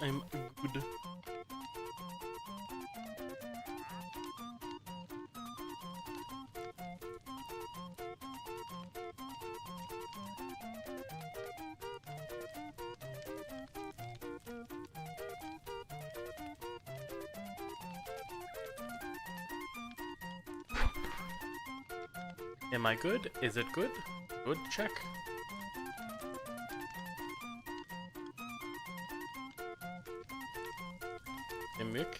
I'm good. Am I good? Is it good? Good, check. Mick.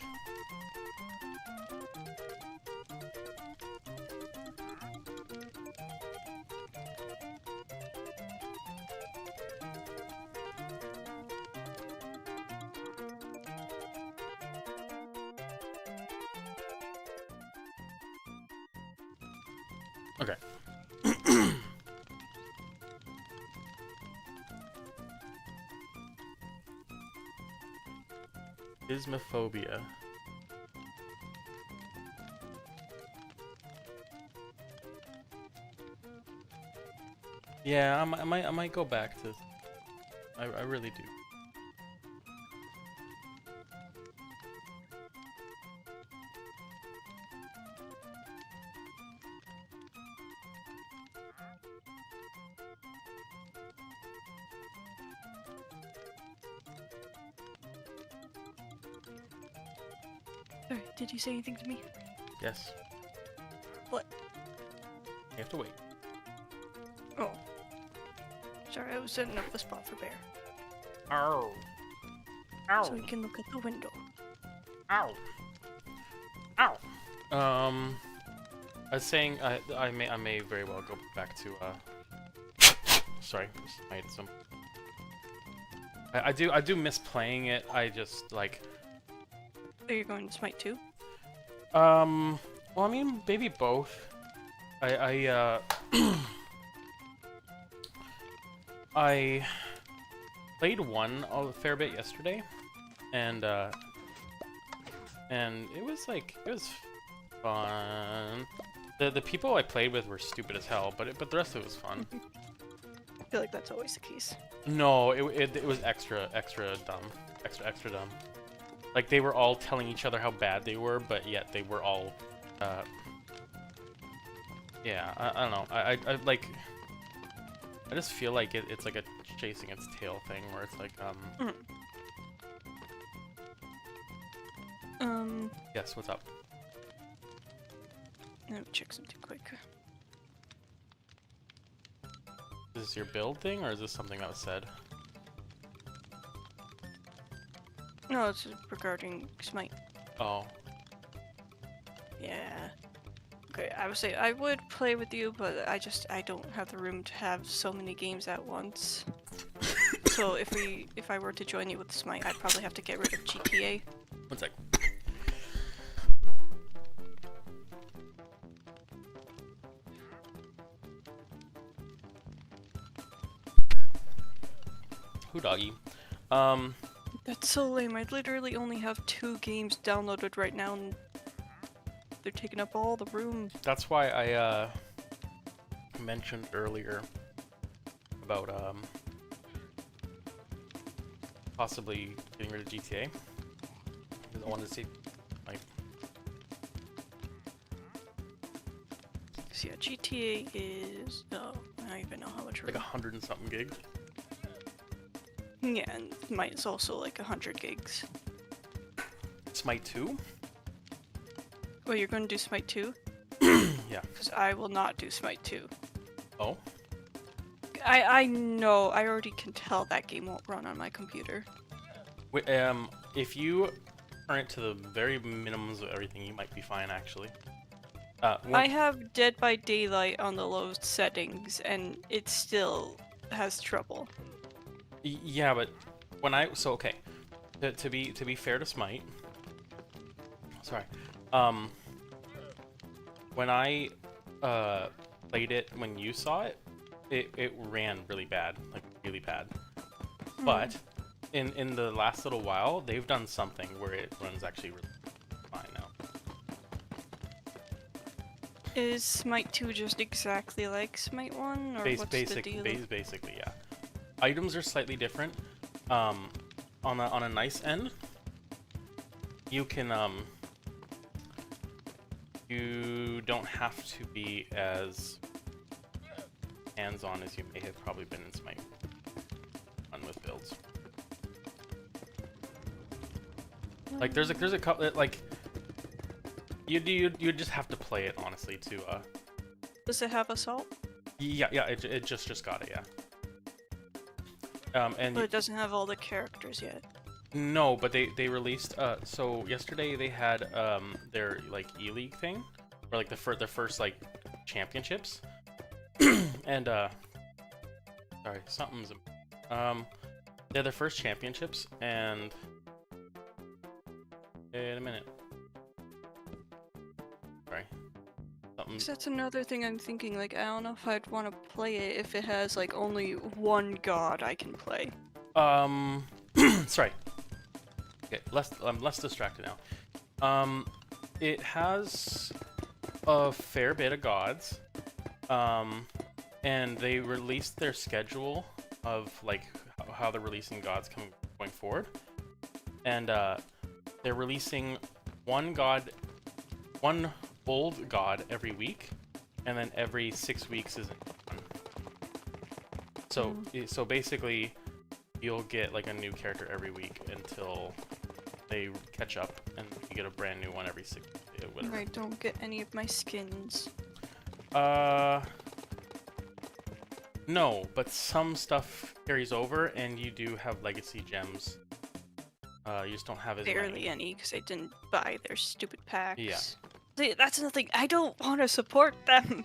Okay. Ismophobia. Yeah, I might go back to. I really do. Sorry, did you say anything to me? Yes. What? You have to wait. Oh. Sorry, I was setting up the spot for Bear. Ow. Ow. So he can look at the window. Ow. Ow. I was saying I may very well go back to sorry, just made some. I do miss playing it. I just like. Are you going to Smite 2? Well, I mean, maybe both. I I played one a fair bit yesterday, and it was like it was fun. The people I played with were stupid as hell, but the rest of it was fun. I feel like that's always the case. No, it was extra dumb, extra dumb. Like they were all telling each other how bad they were, but yet they were all, yeah, I don't know. I like. I just feel like it's like a chasing its tail thing, where it's like Yes, what's up? Let me check something quick. Is this your build thing, or is this something that was said? No, it's regarding Smite. Oh. Yeah. Okay, I would say I would play with you, but I don't have the room to have so many games at once. So if I were to join you with Smite, I'd probably have to get rid of GTA. One sec. Who doggy? That's so lame. I literally only have 2 games downloaded right now, and they're taking up all the room. That's why I mentioned earlier about possibly getting rid of GTA. Because I wanted to see, like, So yeah, GTA is I don't even know how much room. like 100 and something gigs. Yeah, and Smite is also like 100 gigs. Smite 2? Well, you're going to do Smite 2? Yeah. Because I will not do Smite 2. Oh? I know, I already can tell that game won't run on my computer. Wait, if you turn it to the very minimums of everything, you might be fine, actually. I have Dead by Daylight on the low settings, and it still has trouble. Yeah, but when okay, to be fair to Smite, sorry, when I played it when you saw it, it ran really bad, like really bad. But in the last little while, they've done something where it runs actually really fine now. Is Smite 2 just exactly like Smite 1, or what's the deal? Basically, yeah. Items are slightly different. On a nice end, you can you don't have to be as hands-on as you may have probably been in Smite 1 with builds. Like there's a couple like you just have to play it honestly to Does it have assault? yeah it just got it, yeah. And But it doesn't have all the characters yet. no, but they released so yesterday they had their like E-League thing, or like the first like championships. And sorry, something's they're their first championships, and wait a minute. Sorry. Something. That's another thing I'm thinking, like, I don't know if I'd want to play it if it has, like, only one god I can play. Sorry. Okay, I'm less distracted now. It has a fair bit of gods. And they released their schedule of, like, how they're releasing gods going forward. And, they're releasing one old god every week, and then every 6 weeks is one. So basically, you'll get like a new character every week until they catch up, and you get a brand new one every 6 weeks. Whatever. I don't get any of my skins. No, but some stuff carries over, and you do have legacy gems. You just don't have as Barely many. any, because I didn't buy their stupid packs. Yeah. See, that's the thing. I don't want to support them,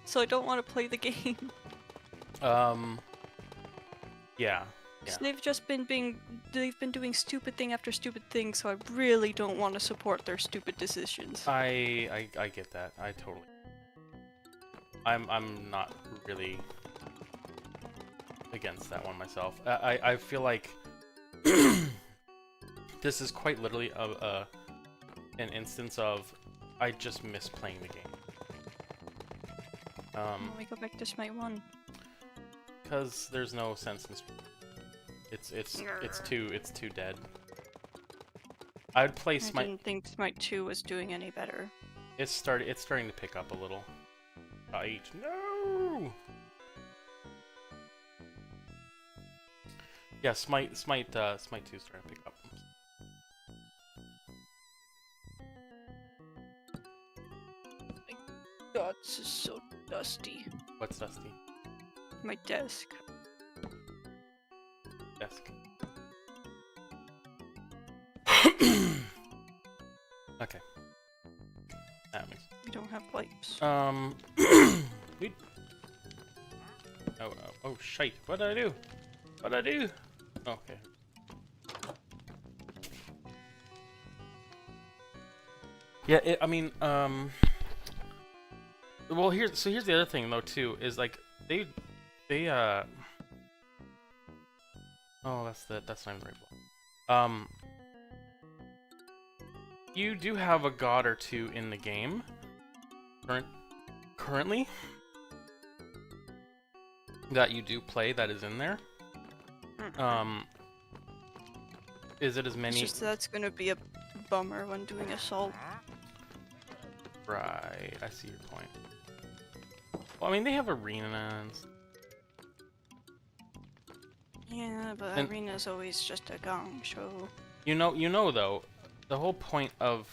so I don't want to play the game. Yeah. So they've just been doing stupid thing after stupid thing, so I really don't want to support their stupid decisions. I get that. I totally. I'm not really against that one myself. I feel like this is quite literally an instance of I just miss playing the game. Let me go back to Smite 1. Because there's no sense in it's too dead. I'd play Smite. I didn't think Smite 2 was doing any better. It's starting to pick up a little. Right. No. Yeah, Smite 2 starting to pick up. God, this is so dusty. What's dusty? My desk. Desk. Okay. That makes. We don't have wipes. We. Oh, shite! What did I do? What did I do? Okay. Yeah, I mean, well, here's the other thing though too is like they oh, that's not even the right block. You do have a god or two in the game currently that you do play that is in there. Is it as many? It's just that's gonna be a bummer when doing assault. Right, I see your point. Well, I mean, they have arenas. Yeah, but arena's always just a gong show. You know though, the whole point of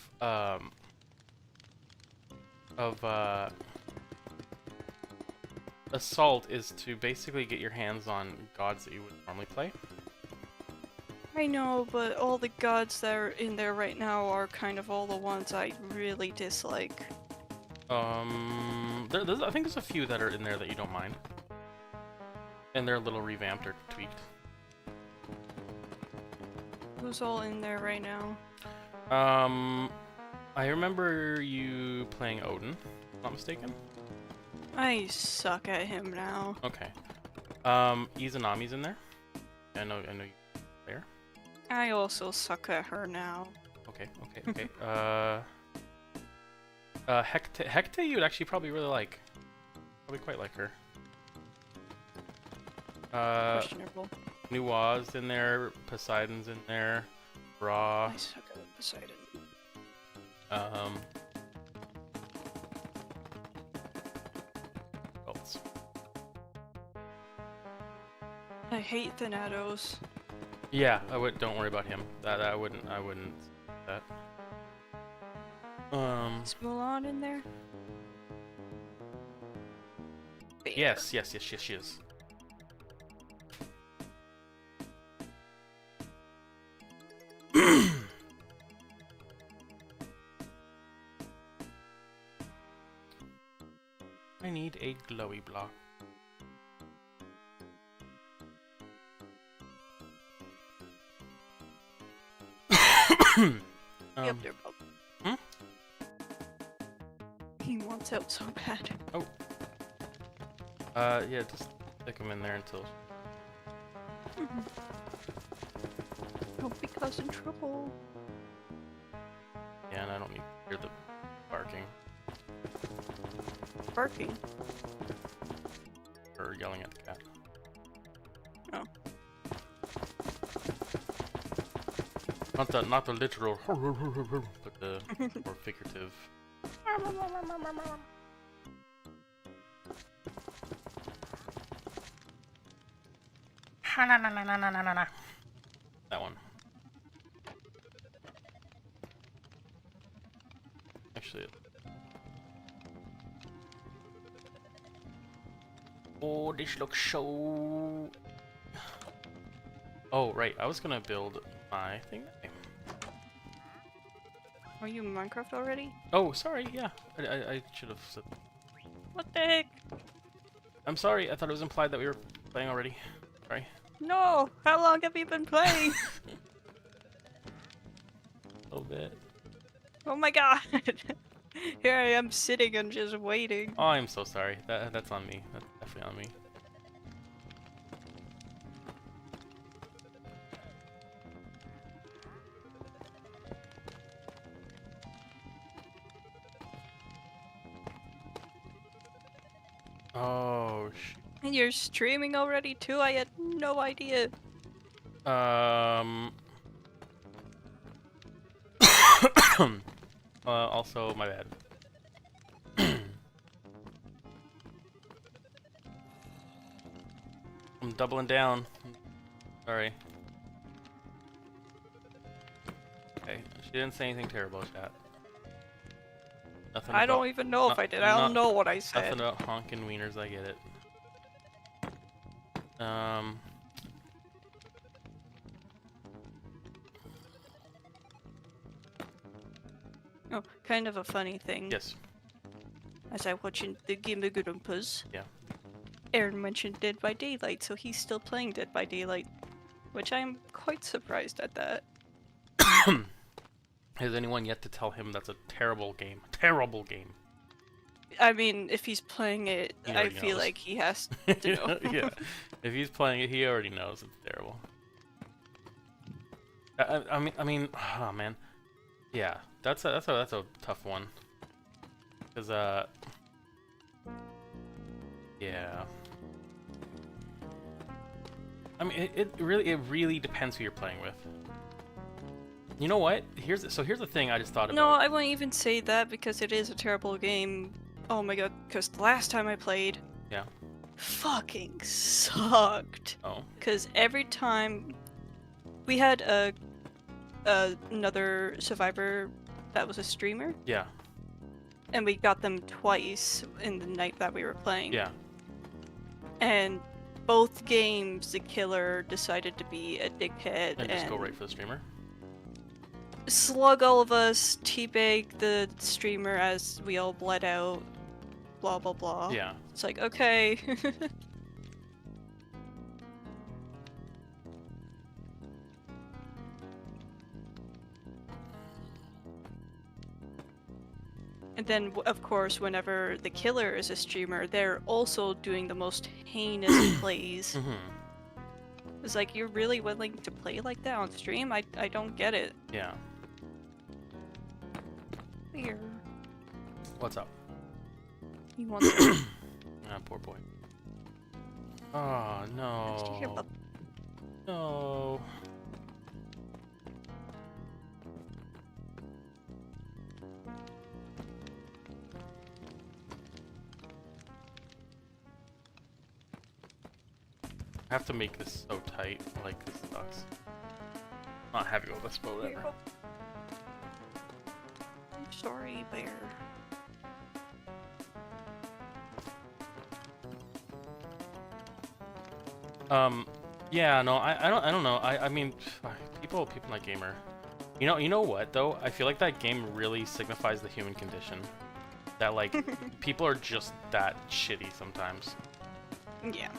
assault is to basically get your hands on gods that you would normally play. I know, but all the gods that are in there right now are kind of all the ones I really dislike. I think there's a few that are in there that you don't mind, and they're a little revamped or tweaked. Who's all in there right now? I remember you playing Odin, if I'm not mistaken. I suck at him now. Okay. Izanami's in there. I know you there. I also suck at her now. Okay. Hecate, you'd actually probably really like. Probably quite like her. Questionable. Nua's in there, Poseidon's in there, Ra. I suck at Poseidon. What else? I hate Thanatos. Yeah, I would. Don't worry about him. I wouldn't. I wouldn't. That. Is Mulan in there? Bear. Yes, she is. I need a glowy block. Yep, they're both. Hmm? He wants out so bad. Oh. Yeah, just stick him in there until. Don't be causing trouble. Yeah, and I don't need to hear the barking Barking. or yelling at the cat. Oh. Not the literal, but the more figurative. That one. Actually. Oh, this looks so. Oh, right. I was gonna build my thing. Are you in Minecraft already? Oh, sorry. Yeah, I should have said. What the heck? I'm sorry. I thought it was implied that we were playing already. Sorry. No! How long have you been playing? A little bit. Oh my god! Here I am sitting and just waiting. Oh, I'm so sorry. That's on me. That's definitely on me. Oh, And you're streaming already too? I had no idea. Also, my bad. I'm doubling down. Sorry. Okay, she didn't say anything terrible, chat. Nothing I about, don't even know if I did. I don't know what I said. Nothing about honkin' wieners, I get it. Oh, kind of a funny thing. Yes. As I watching the Game of Grumpas. Yeah. Aaron mentioned Dead by Daylight, so he's still playing Dead by Daylight. Which I'm quite surprised at that. Has anyone yet to tell him that's a terrible game? Terrible game. I mean, if he's playing it, He I already feel knows. like he has to know. Yeah. If he's playing it, he already knows it's terrible. I mean, oh man. Yeah, that's a tough one. Cause yeah. I mean, it really depends who you're playing with. You know what? Here's the thing I just thought about. No, I wouldn't even say that because it is a terrible game. Oh my god, because the last time I played, Yeah. fucking sucked. Oh. Because every time we had another survivor that was a streamer, Yeah. and we got them twice in the night that we were playing. Yeah. And both games, the killer decided to be a dickhead And just go right for the streamer. slug all of us, teabag the streamer as we all bled out, blah blah blah. Yeah. It's like, okay. And then, of course, whenever the killer is a streamer, they're also doing the most heinous plays. Mm-hmm. It's like, you're really willing to play like that on stream? I don't get it. Yeah. Weird. What's up? He wants to Ah, poor boy. Oh, no. No. I have to make this so tight. Like, this sucks. Not having all this boat ever. I'm sorry, bear. Yeah, no, I don't know. I mean, people like gamer. You know what though? I feel like that game really signifies the human condition. That like people are just that shitty sometimes. Yeah.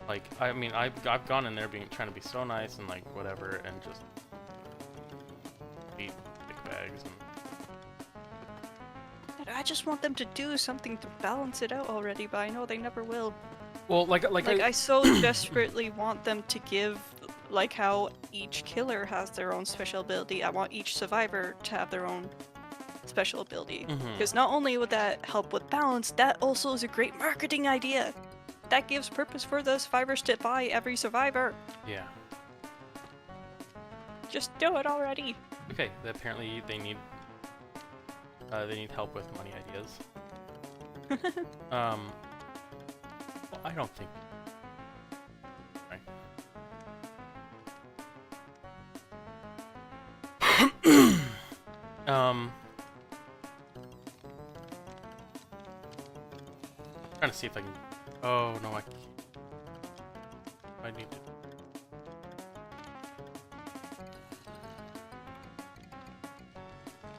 Like, I mean, I've gone in there trying to be so nice and like whatever, and just beat dick bags and. I just want them to do something to balance it out already, but I know they never will. Well, like I so desperately want them to give, like how each killer has their own special ability. I want each survivor to have their own special ability. Because not only would that help with balance, that also is a great marketing idea. That gives purpose for the survivors to buy every survivor. Yeah. Just do it already. Okay. Apparently they need help with money ideas. Well, I don't think. Right. Trying to see if I can. Oh no, I can't. I need to.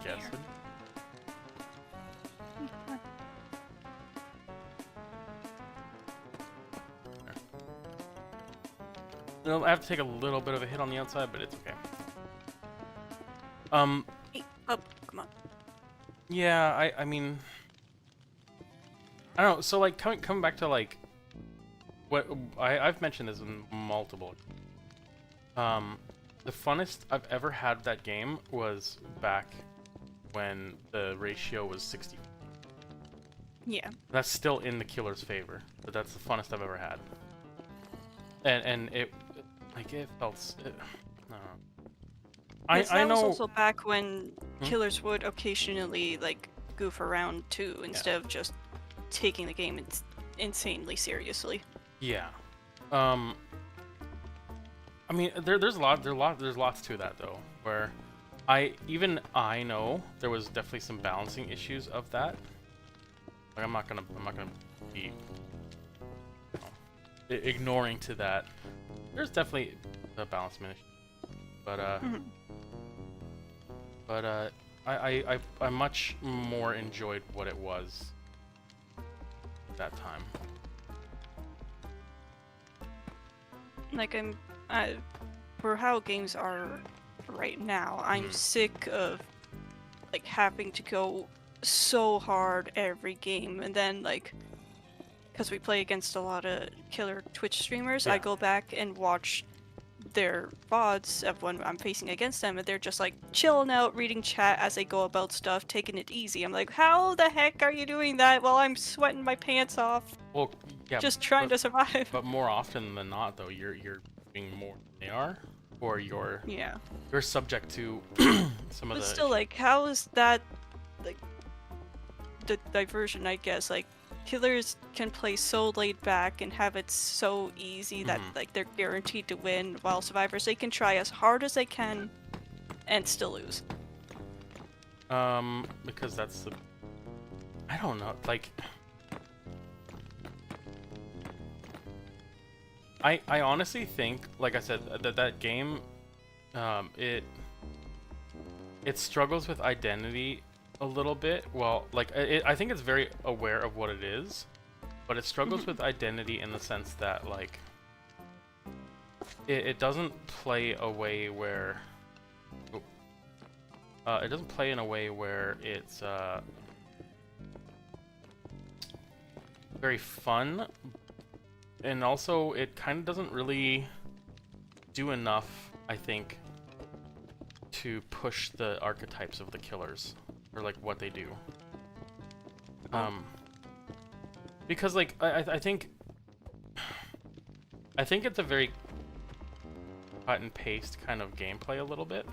Guess it. No, I have to take a little bit of a hit on the outside, but it's okay. Hey, up, come on. Yeah, I mean, I don't know. So like coming back to like what I've mentioned this in multiple. The funnest I've ever had that game was back when the ratio was 60. Yeah. That's still in the killer's favor, but that's the funnest I've ever had. And it like it felt. I don't know. I know. That was also back when killers would occasionally like goof around too, instead of just taking the game insanely seriously. Yeah. I mean, there's lots to that though, where I know there was definitely some balancing issues of that. Like I'm not gonna be ignoring to that. There's definitely a balance issue, but I much more enjoyed what it was that time. Like for how games are right now, I'm sick of like having to go so hard every game, and then like because we play against a lot of killer Twitch streamers, I go back and watch their VODs of when I'm facing against them, and they're just like chilling out, reading chat as they go about stuff, taking it easy. I'm like, how the heck are you doing that while I'm sweating my pants off? Well, yeah, just trying to survive. But more often than not, though, you're doing more than they are, or you're subject to some of the. But still, like, how is that like the diversion? I guess like killers can play so laid back and have it so easy that like they're guaranteed to win, while survivors, they can try as hard as they can and still lose. Because that's the. I don't know, like. I honestly think, like I said, that game, it struggles with identity a little bit. Well, like I think it's very aware of what it is, but it struggles with identity in the sense that like it doesn't play a way where it doesn't play in a way where it's very fun. And also, it kind of doesn't really do enough, I think, to push the archetypes of the killers, or like what they do. Because like I think it's a very cut and paste kind of gameplay a little bit.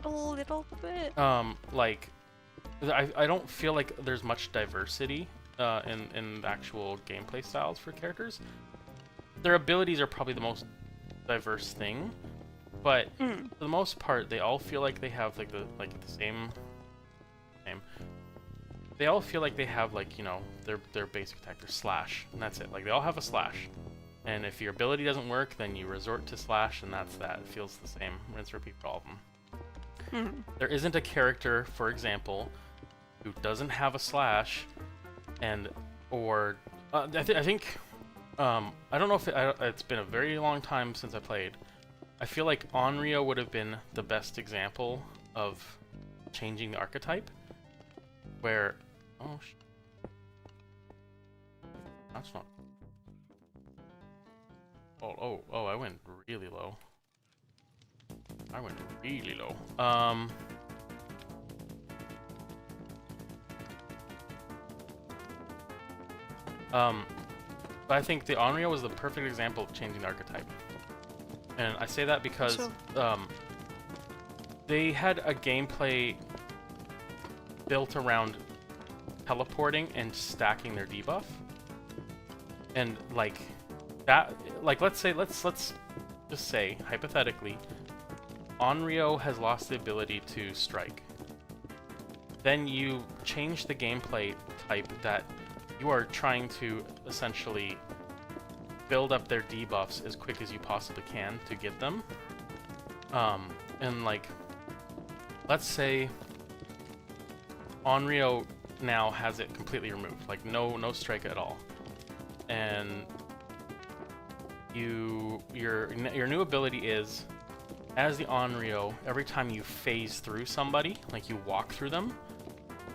A little bit. Like I don't feel like there's much diversity in actual gameplay styles for characters. Their abilities are probably the most diverse thing, but for the most part, they all feel like they have like the same. They all feel like they have like, you know, their basic attack, their slash, and that's it. Like they all have a slash, and if your ability doesn't work, then you resort to slash, and that's that. It feels the same. Rinse repeat for all of them. There isn't a character, for example, who doesn't have a slash, and or I think. I don't know if it's been a very long time since I played. I feel like Onryo would have been the best example of changing the archetype. Where, that's not. Oh, I went really low. But I think the Onryo was the perfect example of changing the archetype. And I say that because they had a gameplay built around teleporting and stacking their debuff. And like that, like let's just say hypothetically, Onryo has lost the ability to strike. Then you change the gameplay type that you are trying to essentially build up their debuffs as quick as you possibly can to get them. And like, let's say Onryo now has it completely removed, like no strike at all, and your new ability is, as the Onryo, every time you phase through somebody, like you walk through them,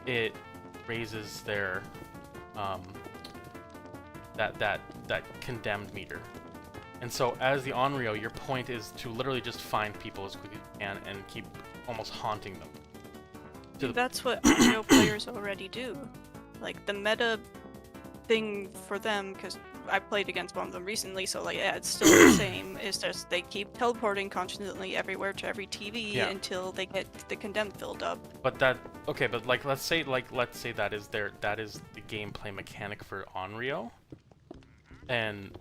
it raises their that condemned meter. And so as the Onryo, your point is to literally just find people as quick as you can and keep almost haunting them. That's what Onryo players already do. Like the meta thing for them, because I played against one of them recently, so like yeah, it's still the same. It's just they keep teleporting constantly everywhere to every TV until they get the condemned filled up. But that okay, but like let's say that is the gameplay mechanic for Onryo, and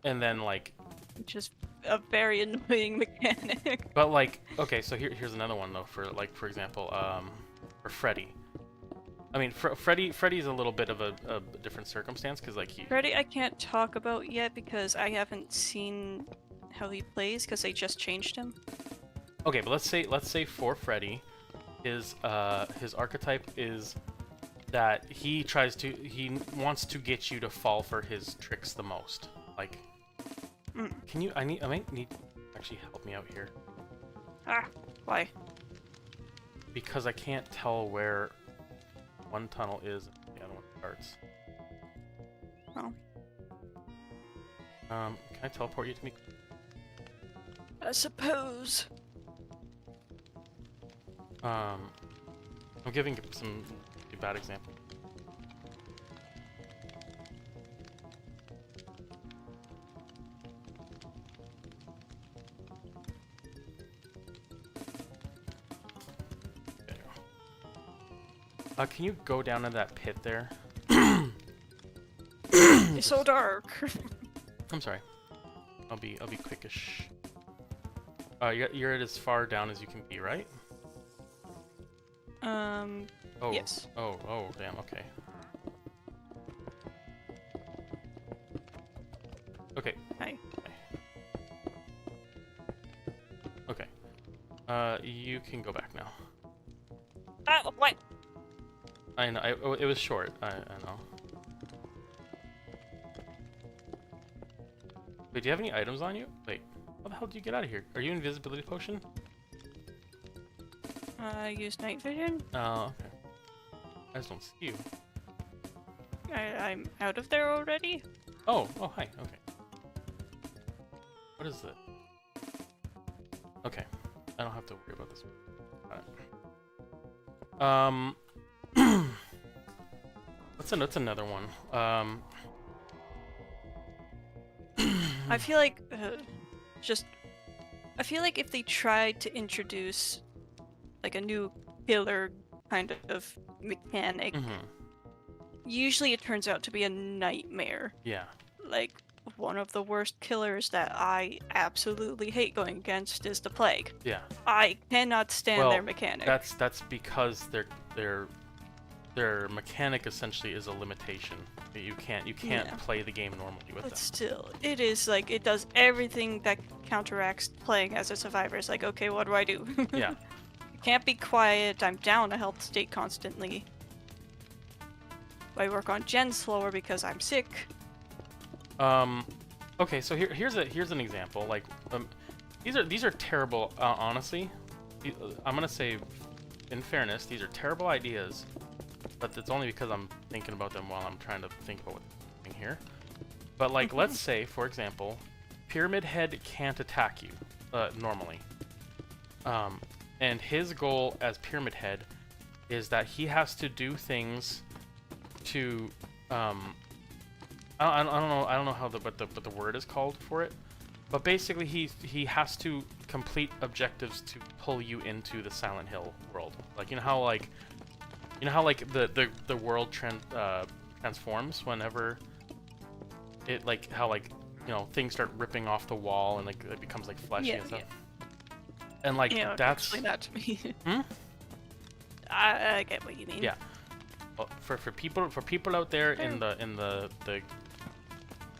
then like just a very annoying mechanic. But like okay, so here's another one though for example for Freddy. I mean, Freddy's a little bit of a different circumstance because like Freddy I can't talk about yet because I haven't seen how he plays because they just changed him. Okay, but let's say for Freddy, his archetype is that he wants to get you to fall for his tricks the most. Like, can you? I might need actually help me out here. Why? Because I can't tell where one tunnel is and the other one starts. Oh. Can I teleport you to me? I suppose. I'm giving some bad example. Can you go down in that pit there? It's so dark. I'm sorry. I'll be quickish. You're at as far down as you can be, right? Oh, yes. Oh, damn. Okay. Okay. Hi. Okay. You can go back now. What? I know. It was short. I know. Wait, do you have any items on you? Wait, how the hell did you get out of here? Are you invisibility potion? I use night vision. Oh, okay. I just don't see you. I'm out of there already. Oh, hi. Okay. What is this? Okay, I don't have to worry about this. Got it. That's another one. I feel like just I feel like if they tried to introduce like a new killer kind of mechanic, Mhm. usually it turns out to be a nightmare. Yeah. Like one of the worst killers that I absolutely hate going against is the plague. Yeah. I cannot stand their Well, mechanic. that's because their mechanic essentially is a limitation. You can't Yeah. play the game normally with But them. still, it is like it does everything that counteracts playing as a survivor. It's like, okay, what do I do? Yeah. I can't be quiet. I'm down a health state constantly. I work on gen slower because I'm sick. Okay, so here's an example. Like, these are terrible. Honestly, I'm gonna say, in fairness, these are terrible ideas, but it's only because I'm thinking about them while I'm trying to think about what's happening here. But like, let's say, for example, Pyramid Head can't attack you normally. And his goal as Pyramid Head is that he has to do things to I don't know how what the word is called for it, but basically he has to complete objectives to pull you into the Silent Hill world. Like, you know how the world transforms whenever it, like, how, like, you know, things start ripping off the wall and like it becomes like fleshy and stuff. And like, Yeah, that's explain that to me. Hmm? I get what you mean. Yeah. Well, for people out there in the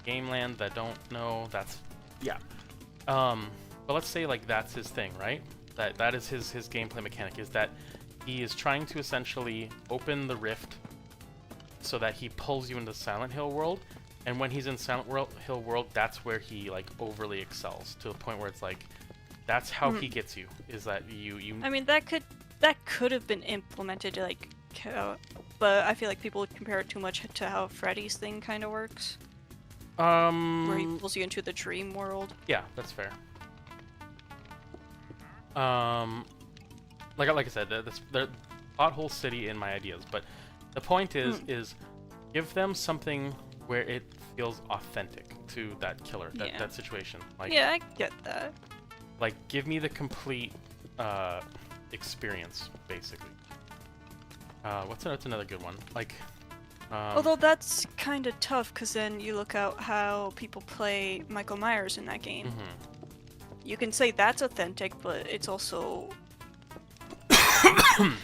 game land that don't know, that's, yeah. But let's say like that's his thing, right? That is his gameplay mechanic, is that he is trying to essentially open the rift so that he pulls you into Silent Hill world, and when he's in Silent Hill world, that's where he like overly excels to the point where it's like that's how he gets you, is that you I mean, that could have been implemented, like, but I feel like people would compare it too much to how Freddy's thing kind of works, where he pulls you into the dream world. Yeah, that's fair. Like I said, the pothole city in my ideas, but the point is give them something where it feels authentic to that killer, that situation. Like, yeah, I get that. Like, give me the complete experience, basically. What's another good one? Like, Although that's kind of tough, because then you look at how people play Michael Myers in that game. You can say that's authentic, but it's also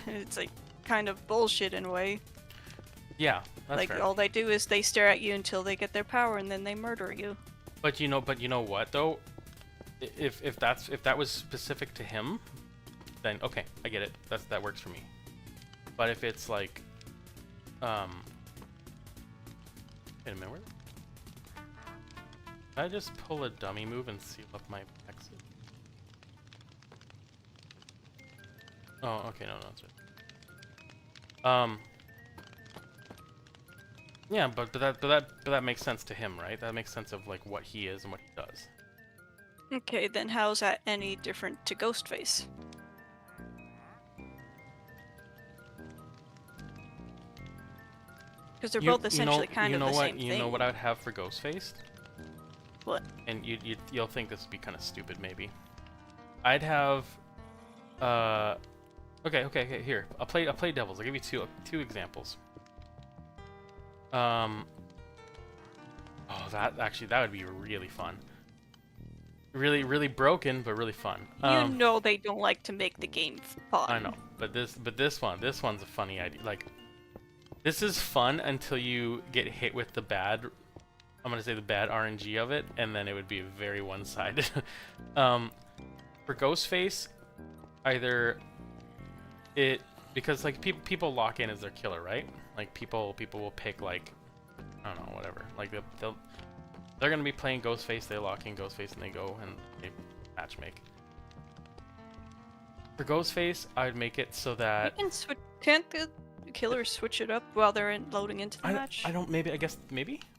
it's like kind of bullshit in a way. Yeah, that's like fair. all they do is they stare at you until they get their power, and then they murder you. But you know what though? If that was specific to him, then okay, I get it. That works for me. But if it's like, wait a minute, where? Can I just pull a dummy move and see what my exit? Oh, okay, no, that's right. Yeah, but that makes sense to him, right? That makes sense of like what he is and what he does. Okay, then how's that any different to Ghostface? Because they're both essentially kind of the same thing. You know what I would have for Ghostface? What? And you'll think this would be kind of stupid, maybe. I'd have, okay, here. I'll play devils. I'll give you two examples. Oh, that would be really fun. Really, really broken, but really fun. You know they don't like to make the game fun. I know, but this one's a funny idea. Like, this is fun until you get hit with the bad, I'm gonna say the bad RNG of it, and then it would be very one-sided. For Ghostface, either it, because like people lock in as their killer, right? Like people will pick, like, I don't know, whatever. Like they're gonna be playing Ghostface, they lock in Ghostface, and they go and they matchmake. For Ghostface, I'd make it so that Can't the killers switch it up while they're loading into the match? I don't. Maybe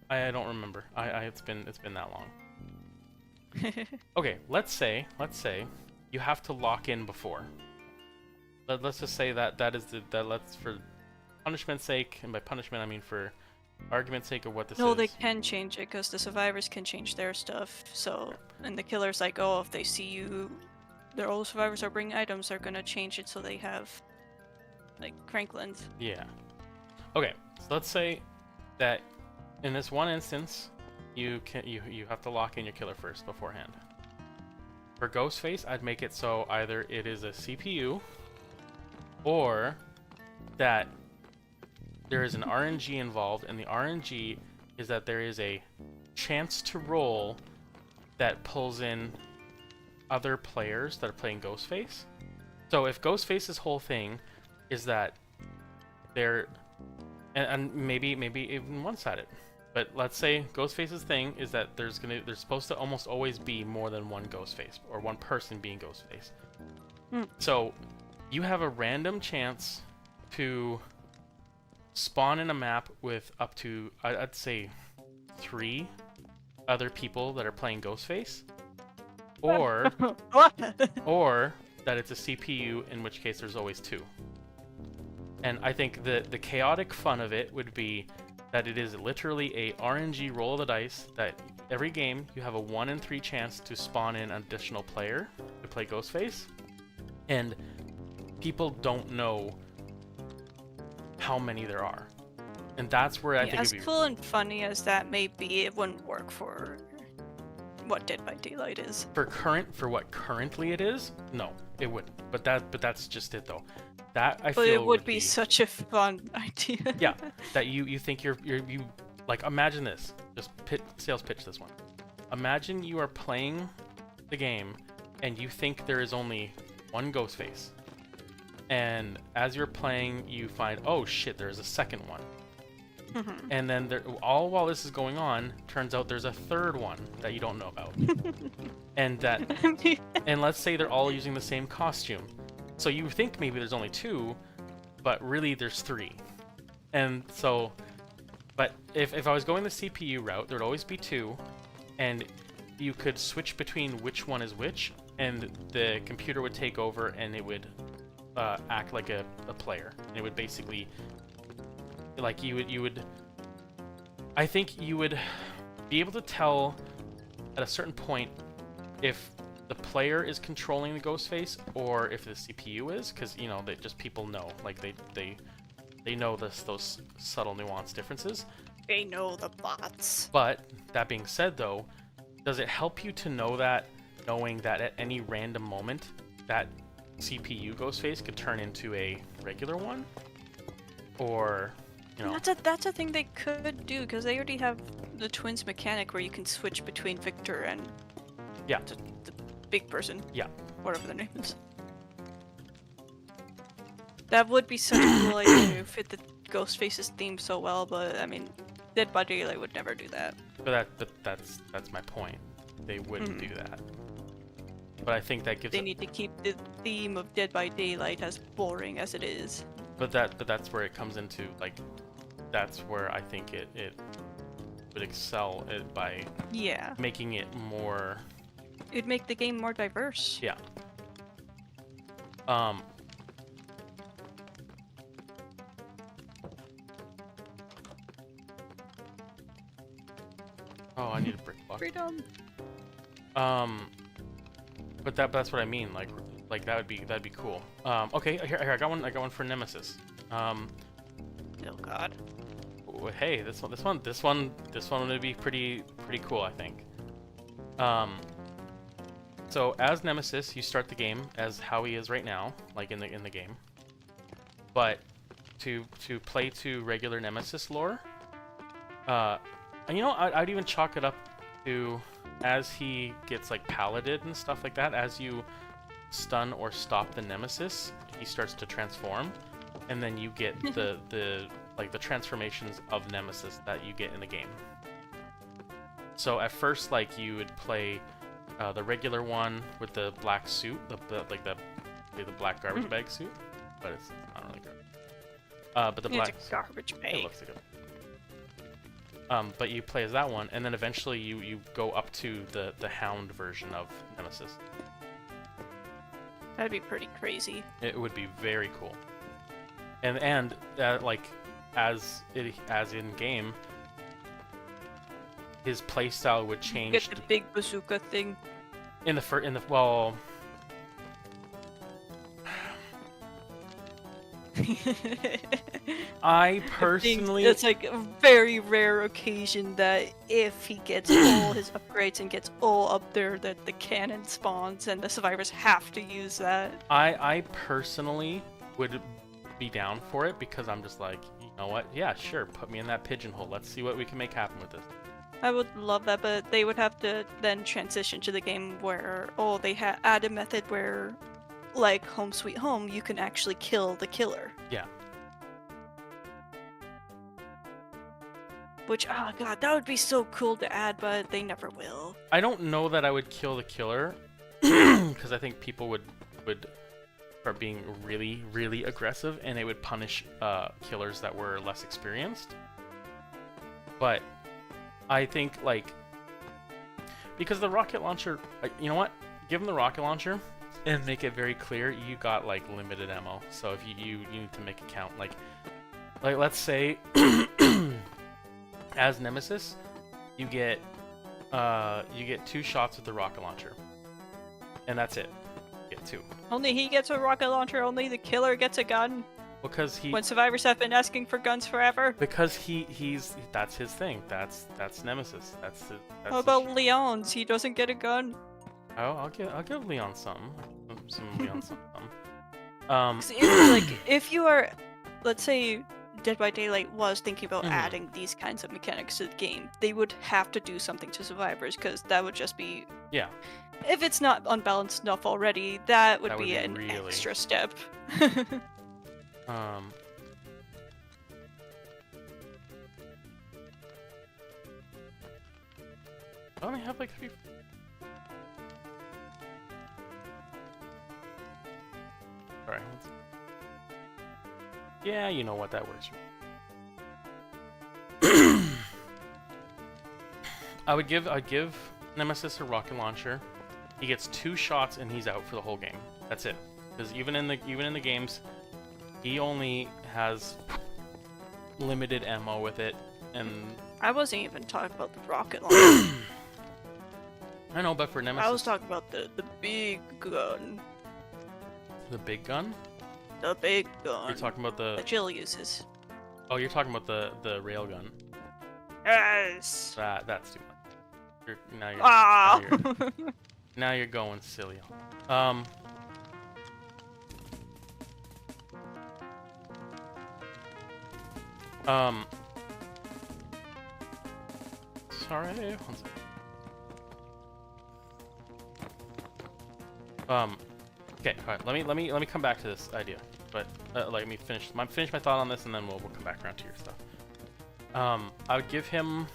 I don't remember. It's been that long. Okay, let's say you have to lock in before. Let's just say that's for punishment's sake, and by punishment I mean for argument's sake of what this No, is. they can change it because the survivors can change their stuff. So, and the killer's like, oh, if they see you, all the survivors are bringing items, they're gonna change it so they have like Cranklands. Yeah. Okay, so let's say that in this one instance, you have to lock in your killer first beforehand. For Ghostface, I'd make it so either it is a CPU or that there is an RNG involved, and the RNG is that there is a chance to roll that pulls in other players that are playing Ghostface. So if Ghostface's whole thing is that they're and maybe even one-sided, but let's say Ghostface's thing is that there's supposed to almost always be more than one Ghostface or one person being Ghostface. So you have a random chance to spawn in a map with up to I'd say 3 other people that are playing Ghostface, or or that it's a CPU, in which case there's always 2. And I think the chaotic fun of it would be that it is literally a RNG roll of the dice, that every game you have a 1 in 3 chance to spawn in an additional player to play Ghostface, and people don't know how many there are. And that's where I think as it'd be cool and funny as that may be, it wouldn't work for what Dead by Daylight is. for what currently it is. No, it wouldn't. But that's just it though. That I But feel it would be such a fun idea. Yeah, that you think you like, imagine this. Just sales pitch this one. Imagine you are playing the game and you think there is only one Ghostface. And as you're playing, you find, oh shit, there's a second one. And then all while this is going on, turns out there's a third one that you don't know about. and let's say they're all using the same costume. So you think maybe there's only 2, but really there's 3. And so, but if I was going the CPU route, there'd always be 2, and you could switch between which one is which, and the computer would take over and it would act like a player. And it would basically, like, you would I think you would be able to tell at a certain point if the player is controlling the Ghostface or if the CPU is, because people know, like they know those subtle nuance differences. They know the bots. But that being said, though, does it help you to know that, knowing that at any random moment that CPU Ghostface could turn into a regular one, or That's a thing they could do, because they already have the twins mechanic where you can switch between Victor and the big person. Yeah. Whatever their name is. That would be such a cool idea to fit the Ghostface's theme so well, but I mean, Dead by Daylight would never do that. But that's my point. They wouldn't do that. But I think that gives. They need to keep the theme of Dead by Daylight as boring as it is. But that's where it comes into, like, that's where I think it would excel it by making it more. It'd make the game more diverse. Yeah. Oh, I need a brick block. Freedom. But that's what I mean. Like that'd be cool. Okay, here I got one for Nemesis. Oh God. Hey, this one would be pretty cool, I think. So as Nemesis, you start the game as how he is right now, like in the game. But to play to regular Nemesis lore, I'd even chalk it up to, as he gets like paladed and stuff like that, as you stun or stop the Nemesis, he starts to transform, and then you get the transformations of Nemesis that you get in the game. So at first, like, you would play the regular one with the black suit, the black garbage bag suit, but it's not really garbage. But the black It's a garbage bag. It looks like it. But you play as that one, and then eventually you go up to the Hound version of Nemesis. That'd be pretty crazy. It would be very cool. And like, as in game, his playstyle would change. Get the big bazooka thing. Well. I personally, it's like a very rare occasion that if he gets all his upgrades and gets all up there, that the cannon spawns and the survivors have to use that. I personally would be down for it because I'm just like, you know what? Yeah, sure. Put me in that pigeonhole. Let's see what we can make happen with this. I would love that, but they would have to then transition to the game where, they add a method where, like Home Sweet Home, you can actually kill the killer. Yeah. Which, oh god, that would be so cool to add, but they never will. I don't know that I would kill the killer, because I think people would start being really, really aggressive, and they would punish killers that were less experienced. But I think, like, because the rocket launcher, you know what? Give them the rocket launcher and make it very clear you got, like, limited ammo. So if you need to make it count. Like let's say as Nemesis, you get 2 shots with the rocket launcher, and that's it. You get 2. Only he gets a rocket launcher. Only the killer gets a gun. Because when survivors have been asking for guns forever. Because he's that's his thing. That's Nemesis. That's How about Leon's? He doesn't get a gun. Oh, I'll give Leon some Leon something. If you are, let's say, Dead by Daylight was thinking about adding these kinds of mechanics to the game, they would have to do something to survivors, because that would just be, if it's not unbalanced enough already, that would be an really extra step. I only have like 3. Alright. Yeah, you know what, that works. I'd give Nemesis a rocket launcher. He gets 2 shots and he's out for the whole game. That's it. Because even in the games, he only has limited ammo with it, and I wasn't even talking about the rocket launcher. I know, but for Nemesis, I was talking about the big gun. The big gun? The big gun. You're talking about the... that Jill uses. Oh, you're talking about the rail gun. Yes! That's too much. Now you're going silly. Sorry, one second. Okay, alright, let me come back to this idea. But let me finish my thought on this, and then we'll come back around to your stuff. I would give him.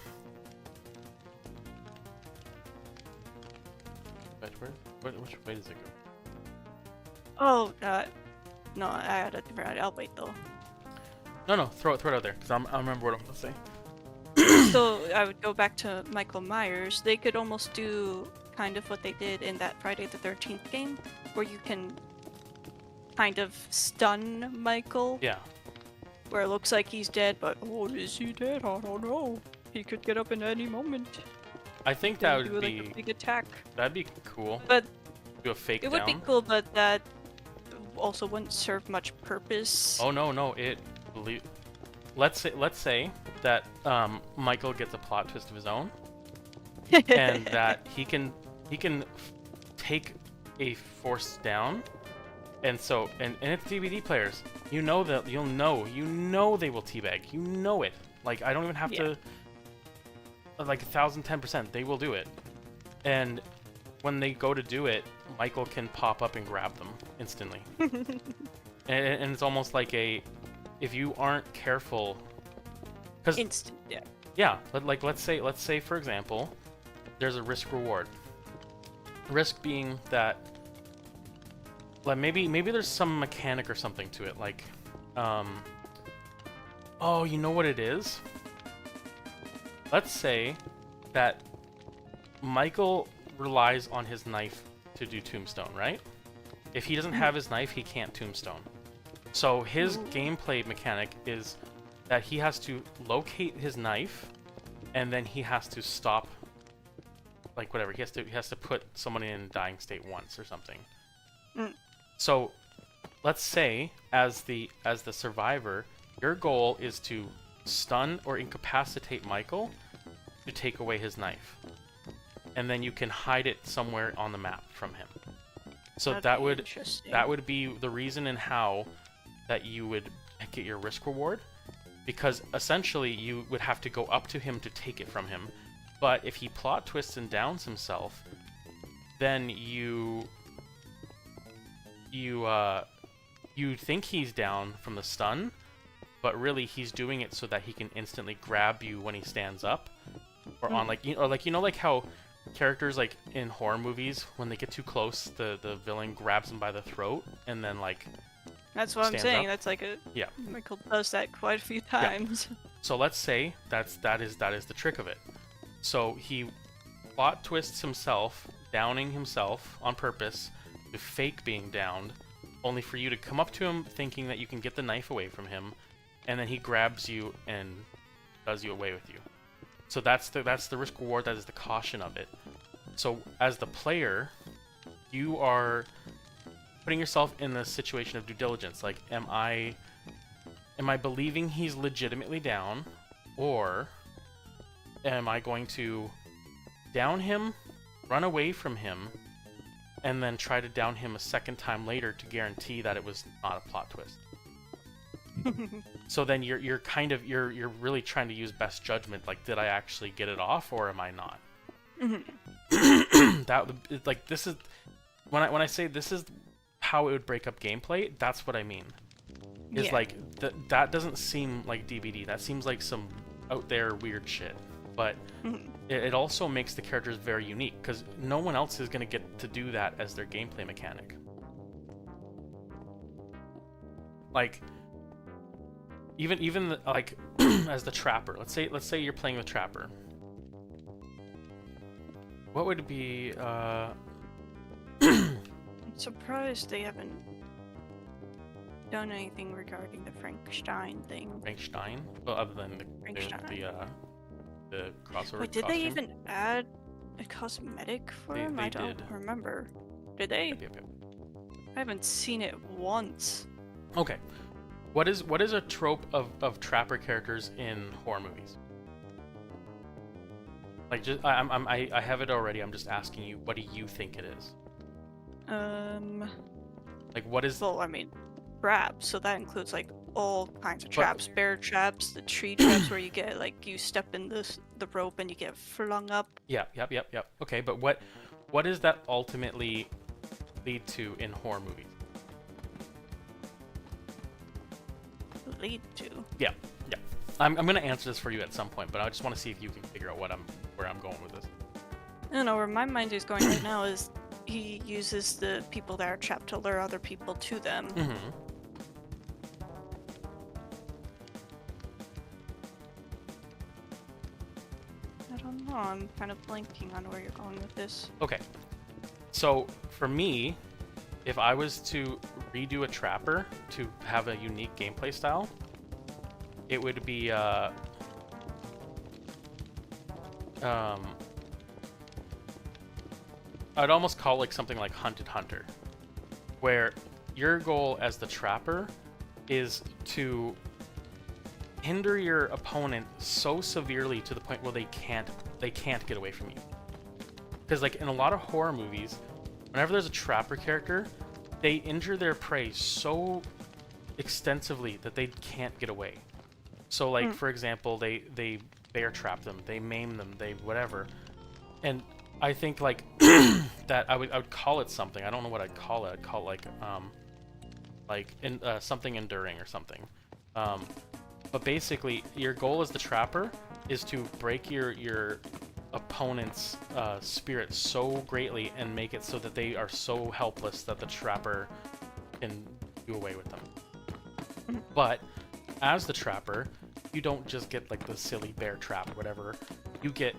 Which way does it go? Oh, no, I had a different. I'll wait though. No, throw it out there, because I remember what I'm gonna say. So I would go back to Michael Myers. They could almost do kind of what they did in that Friday the 13th game, where you can kind of stun Michael. Yeah. Where it looks like he's dead, but is he dead? I don't know. He could get up in any moment. I think that would do, be like, a big attack. That'd be cool. But do a fake it down. would be cool, but that also wouldn't serve much purpose. Oh no, let's say that Michael gets a plot twist of his own, and that he can take a force down, and it's DVD players. You know that you know they will teabag. You know it. Like, I don't even have to. Like 1,010%, they will do it. And when they go to do it, Michael can pop up and grab them instantly. and it's almost like if you aren't careful, because instant, but like let's say for example, there's a risk reward. Risk being that, like, maybe there's some mechanic or something to it, like, oh, you know what it is? Let's say that Michael relies on his knife to do tombstone, right? If he doesn't have his knife, he can't tombstone. So his gameplay mechanic is that he has to locate his knife, and then he has to stop, like whatever, he has to put someone in a dying state once or something. So let's say as the survivor, your goal is to stun or incapacitate Michael to take away his knife, and then you can hide it somewhere on the map from him. So that would be the reason and how that you would get your risk reward, because essentially you would have to go up to him to take it from him. But if he plot twists and downs himself, then you think he's down from the stun, but really he's doing it so that he can instantly grab you when he stands up, or on like how characters like in horror movies, when they get too close, the villain grabs them by the throat and then like. That's what I'm saying. Up. That's like a yeah. Michael does that quite a few times. Yeah. So let's say that is the trick of it. So he plot twists himself, downing himself on purpose to fake being downed, only for you to come up to him thinking that you can get the knife away from him, and then he grabs you and does you away with you. So that's the risk reward. That is the caution of it. So as the player, you are putting yourself in the situation of due diligence. Like, am I believing he's legitimately down, or am I going to down him, run away from him, and then try to down him a second time later to guarantee that it was not a plot twist? So then you're really trying to use best judgment. Like, did I actually get it off, or am I not? This is when I say this is how it would break up gameplay. That's what I mean. Is like that doesn't seem like DVD. That seems like some out there weird shit. But it also makes the characters very unique, because no one else is gonna get to do that as their gameplay mechanic. Like, even like as the trapper. Let's say you're playing the trapper. What would it be? I'm surprised they haven't done anything regarding the Frankenstein thing. Frankenstein? Well, other than the crossover. Wait, did they even add a cosmetic for him? I don't remember. Did they? Yep. I haven't seen it once. Okay. What is a trope of trapper characters in horror movies? Like, just I have it already. I'm just asking you, what do you think it is? Like, what is? Well, I mean, traps. So that includes like all kinds of traps, bear traps, the tree traps where you get like you step in the rope and you get flung up. Yeah. Yep. Okay, but what does that ultimately lead to in horror movies? Lead to? Yeah. I'm gonna answer this for you at some point, but I just want to see if you can figure out where I'm going with this. I don't know where my mind is going right now. Is he uses the people that are trapped to lure other people to them. I don't know. I'm kind of blanking on where you're going with this. Okay. So for me, if I was to redo a trapper to have a unique gameplay style, it would be I'd almost call it like something like Hunted Hunter, where your goal as the trapper is to hinder your opponent so severely to the point where they can't get away from you. Because like in a lot of horror movies, whenever there's a trapper character, they injure their prey so extensively that they can't get away. So like for example, they bear trap them, they maim them, they whatever. And I think like that I would call it something. I don't know what I'd call it. I'd call it like something enduring or something. But basically, your goal as the trapper is to break your opponent's spirit so greatly and make it so that they are so helpless that the trapper can do away with them. But as the trapper, you don't just get like the silly bear trap or whatever. You get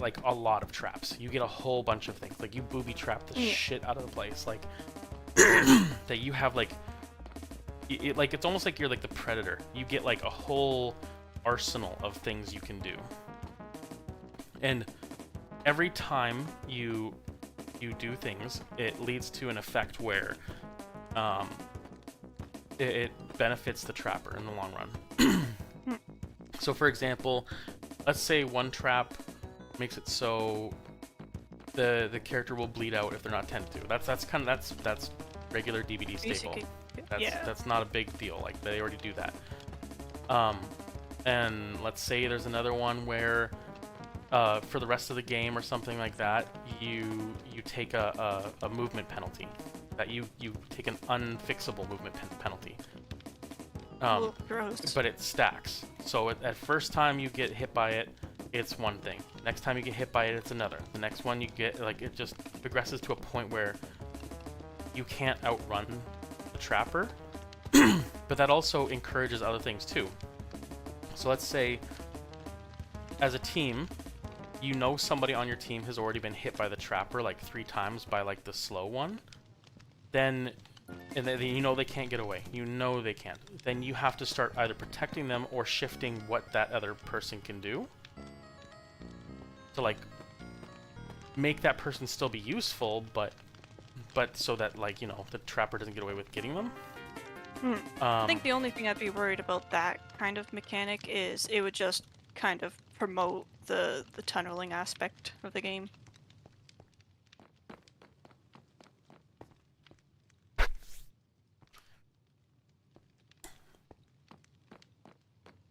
like a lot of traps. You get a whole bunch of things. Like you booby trap the shit out of the place. Like that you have like like it's almost like you're like the predator. You get like a whole arsenal of things you can do, and every time you do things, it leads to an effect where it benefits the trapper in the long run. So for example, let's say one trap makes it so the character will bleed out if they're not tended to. That's regular DVD staple. That's not a big deal. Like they already do that. And let's say there's another one where for the rest of the game or something like that, you take a movement penalty. That you take an unfixable movement penalty. Gross. But it stacks. So at first time you get hit by it, it's one thing. Next time you get hit by it, it's another. The next one you get, like, it just progresses to a point where you can't outrun the trapper. But that also encourages other things too. So let's say, as a team, you know somebody on your team has already been hit by the trapper like 3 times by like the slow one. Then you know they can't get away. You know they can't. Then you have to start either protecting them or shifting what that other person can do to like make that person still be useful, but so that, like, you know, the trapper doesn't get away with getting them. I think the only thing I'd be worried about that kind of mechanic is it would just kind of promote the tunneling aspect of the game.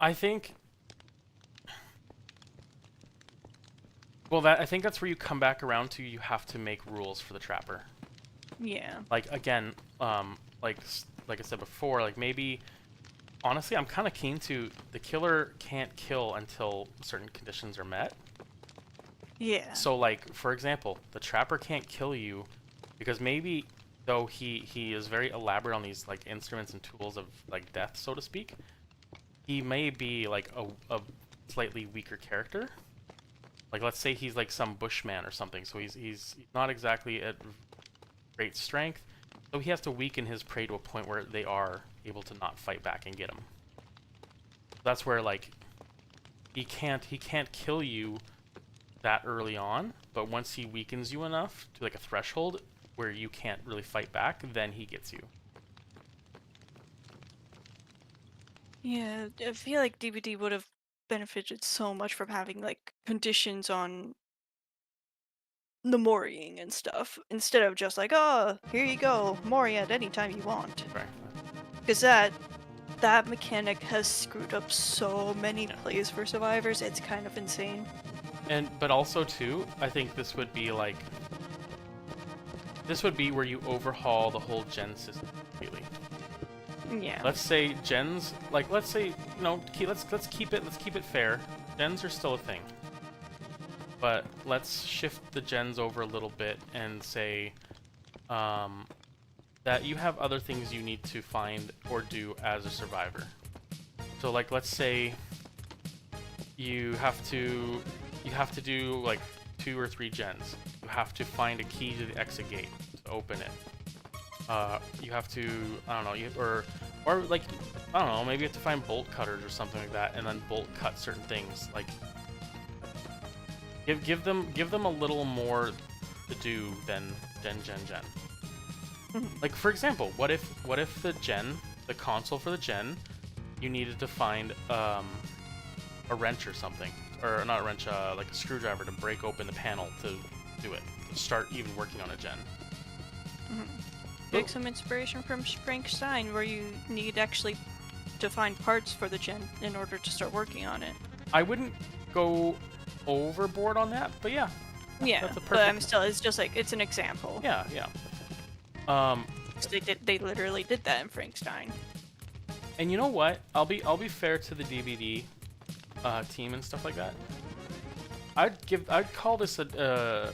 I think I think that's where you come back around to. You have to make rules for the trapper. Yeah. Like, again, like I said before, like, maybe honestly I'm kind of keen to the killer can't kill until certain conditions are met. Yeah. So, like, for example, the trapper can't kill you because maybe, though he is very elaborate on these, like, instruments and tools of, like, death, so to speak, he may be like a slightly weaker character. Like, let's say he's like some bushman or something, so he's not exactly at great strength, so he has to weaken his prey to a point where they are able to not fight back and get him. That's where, like, he can't kill you that early on, but once he weakens you enough to like a threshold where you can't really fight back, then he gets you. Yeah, I feel like DVD would have benefited so much from having like conditions on the Moriing and stuff, instead of just like, oh, here you go, Mori at any time you want. Right. Because that mechanic has screwed up so many plays for survivors, it's kind of insane. But also too, I think this would be where you overhaul the whole gen system completely. Yeah. Let's say gens, like, let's say, you know, let's keep it fair. Gens are still a thing, but let's shift the gens over a little bit and say that you have other things you need to find or do as a survivor. So, like, let's say you have to do like 2 or 3 gens. You have to find a key to the exit gate to open it. You have to, I don't know, or like, I don't know, maybe you have to find bolt cutters or something like that, and then bolt cut certain things. Like, give them a little more to do than gen. Like, for example, what if the console for the gen, you needed to find a wrench or something, or not a wrench, like a screwdriver to break open the panel to do it, to start even working on a gen. Take some inspiration from Frankenstein, where you need actually to find parts for the gen in order to start working on it. I wouldn't go overboard on that, but yeah. Yeah, that's a perfect... but I'm still, it's just like, it's an example. Yeah. They literally did that in Frankenstein. And you know what? I'll be fair to the DVD team and stuff like that. I'd call this a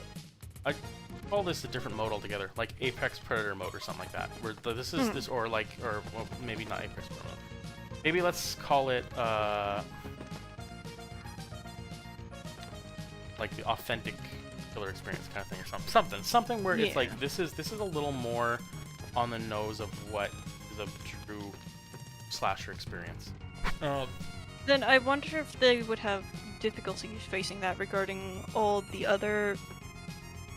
different mode altogether, like Apex Predator mode or something like that. Where this or well, maybe not Apex Predator mode. Maybe let's call it like the authentic killer experience kind of thing, or something where it's like this is a little more on the nose of what is a true slasher experience. Then I wonder if they would have difficulty facing that regarding all the other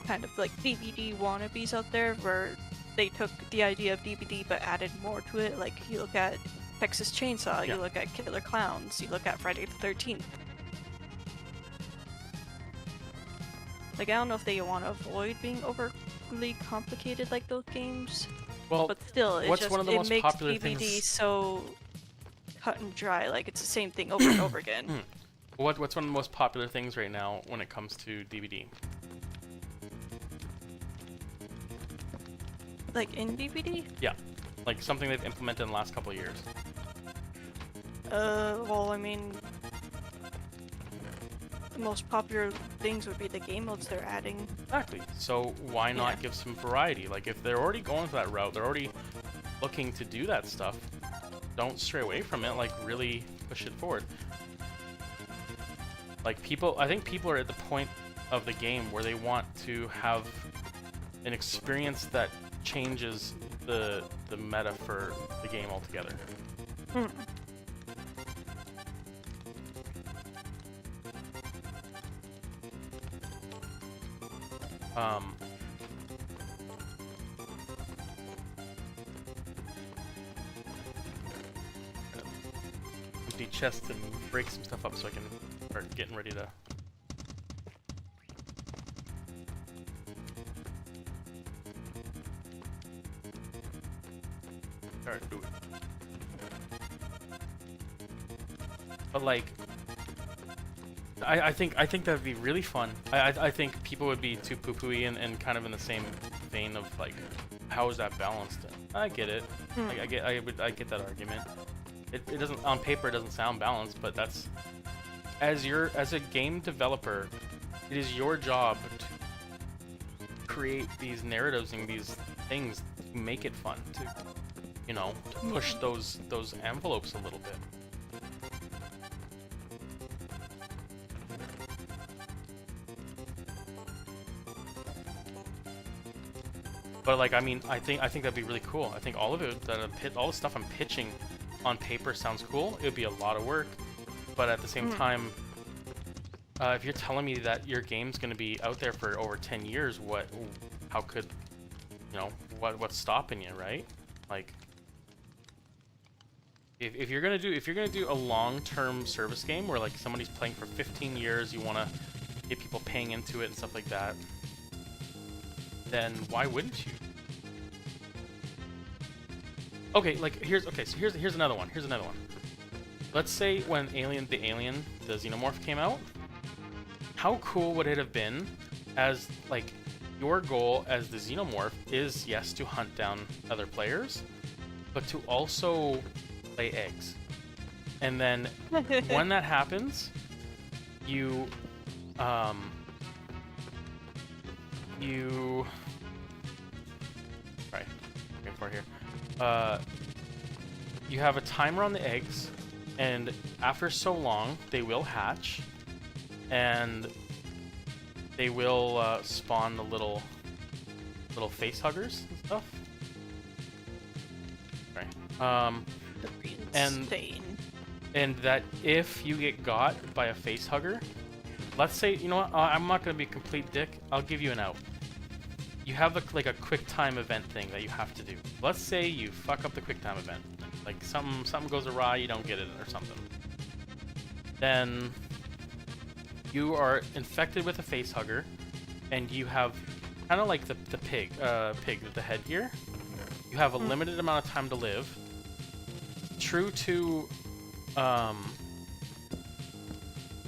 kind of like DVD wannabes out there where they took the idea of DVD but added more to it. Like you look at Texas Chainsaw, Yeah. you look at Killer Clowns, you look at Friday the 13th. Like I don't know if they want to avoid being overly complicated like those games, Well, but still, what's one of the most makes popular DVD things- so cut and dry. Like it's the same thing over and over again. what's one of the most popular things right now when it comes to DVD? Like in DVD? Yeah, like something they've implemented in the last couple of years. Well, I mean, the most popular things would be the game modes they're adding. Exactly. So why not Yeah. give some variety? Like if they're already going for that route, they're already looking to do that stuff. Don't stray away from it. Like really push it forward. Like I think people are at the point of the game where they want to have an experience that changes the meta for the game altogether. Empty chest and break some stuff up so I can start getting ready to. Alright, do it. But like, I think that'd be really fun. I think people would be too poo-pooey and kind of in the same vein of like, how is that balanced? I get it. Like, I get that argument. It doesn't, on paper it doesn't sound balanced, but that's as a game developer, it is your job to create these narratives and these things to make it fun, to to push those envelopes a little bit. But like, I mean, I think that'd be really cool. I think all of it, all the stuff I'm pitching on paper sounds cool. It would be a lot of work, but at the same time, if you're telling me that your game's going to be out there for over 10 years, how could, what's stopping you, right? Like, if you're gonna do a long-term service game where like somebody's playing for 15 years, you want to get people paying into it and stuff like that, then why wouldn't you? Okay, like here's another one. Here's another one. Let's say when the Alien, the Xenomorph came out, how cool would it have been as like your goal as the Xenomorph is, yes, to hunt down other players, but to also lay eggs. And then when that happens, you you have a timer on the eggs, and after so long, they will hatch, and they will spawn the little face huggers and stuff. Right. And that if you get got by a face hugger, let's say, you know what, I'm not going to be a complete dick, I'll give you an out. You have like a quick time event thing that you have to do. Let's say you fuck up the quick time event. Like something goes awry, you don't get it or something. Then you are infected with a face hugger, and you have kind of like the pig with the headgear. You have a limited amount of time to live. True to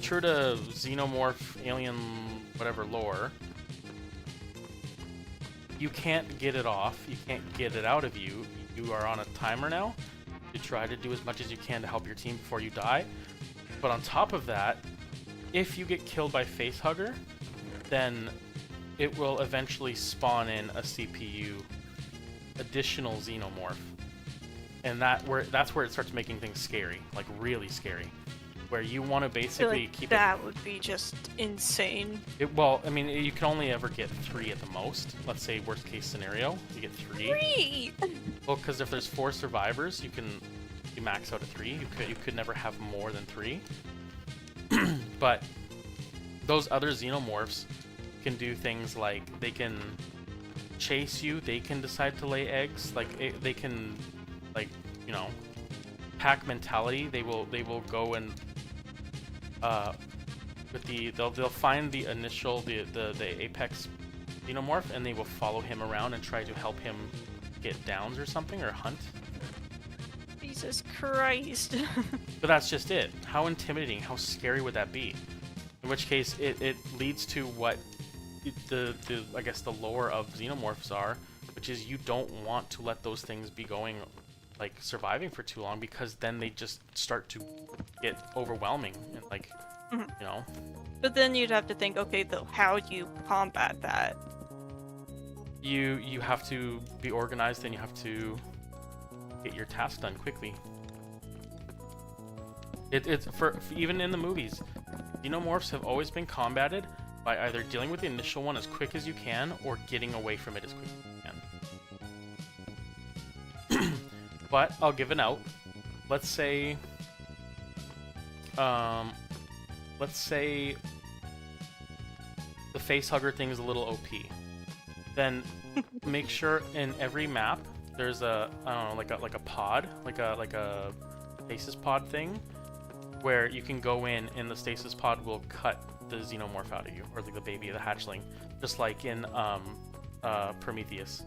Xenomorph, Alien, whatever lore, you can't get it off. You can't get it out of you. You are on a timer now. You try to do as much as you can to help your team before you die. But on top of that, if you get killed by Facehugger, then it will eventually spawn in a CPU additional Xenomorph. And that's where it starts making things scary, like really scary. Where you want to basically keep that would be just insane. Well, I mean, you can only ever get 3 at the most. Let's say worst case scenario, you get 3. 3! Well, because if there's 4 survivors, you can you max out at 3. You could never have more than 3. But those other xenomorphs can do things like they can chase you. They can decide to lay eggs. Like they can, like, you know, pack mentality. They will go and with they'll find the initial the apex xenomorph, and they will follow him around and try to help him get downs or something, or hunt. Jesus Christ. But that's just it. How intimidating, how scary would that be? In which case, it leads to what the I guess the lore of xenomorphs are, which is you don't want to let those things be going, like, surviving for too long, because then they just start to get overwhelming and, like, you know. But then you'd have to think, okay, though, how do you combat that? You have to be organized, and you have to get your task done quickly. It's for even in the movies, xenomorphs have always been combated by either dealing with the initial one as quick as you can, or getting away from it as quick as you can. But I'll give an out. Let's say the facehugger thing is a little OP. Then make sure in every map there's a, I don't know, like a pod, like a stasis pod thing, where you can go in and the stasis pod will cut the xenomorph out of you, or like the baby, the hatchling, just like in Prometheus,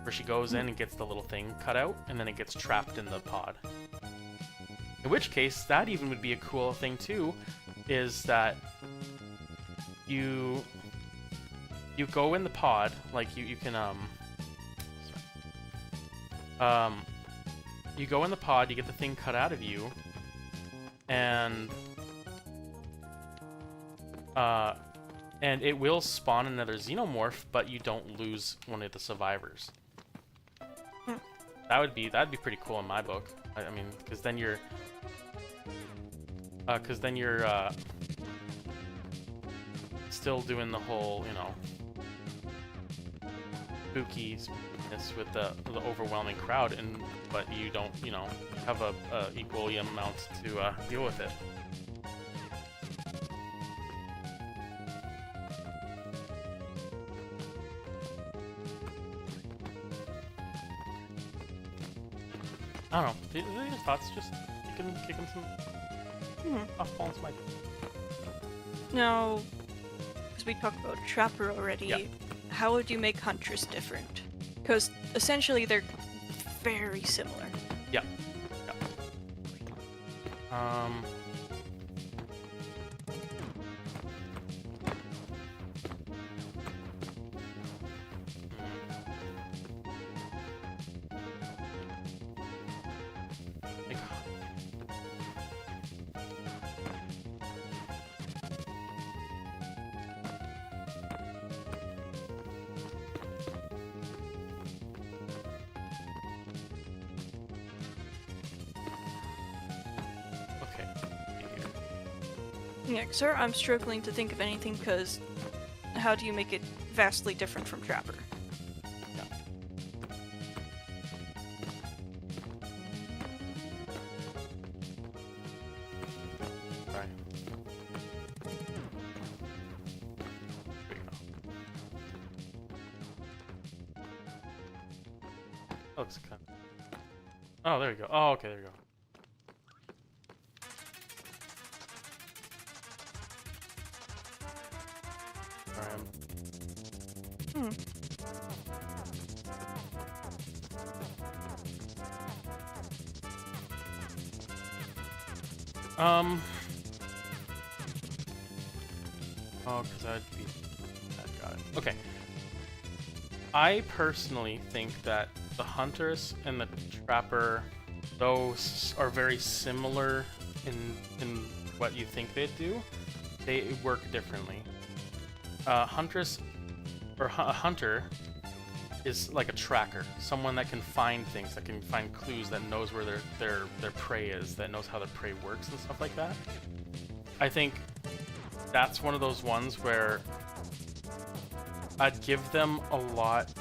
where she goes in and gets the little thing cut out, and then it gets trapped in the pod. In which case, that even would be a cool thing too, is that you go in the pod, like you can you go in the pod, you get the thing cut out of you, and it will spawn another xenomorph, but you don't lose one of the survivors. That'd be pretty cool in my book. I mean, because then you're still doing the whole, you know, spookiness with the overwhelming crowd, but you don't, you know, have a equal amount to deal with it. I don't know. Any thoughts? Just kicking some off-balance might. Now, because we talked about Trapper already, yeah. How would you make Huntress different? Because essentially they're very similar. Yeah. Yeah. Yeah, sir, I'm struggling to think of anything, because how do you make it vastly different from Trapper? Yeah. Right. There you go. Oh, looks kind of... Oh, there you go. Oh, okay, there you go. Oh, because I'd be... Got it. Okay. I personally think that the Hunters and the Trapper, those are very similar in what you think they'd do. They work differently. Huntress, or a hunter, is like a tracker, someone that can find things, that can find clues, that knows where their prey is, that knows how their prey works and stuff like that. I think that's one of those ones where I'd give them a lot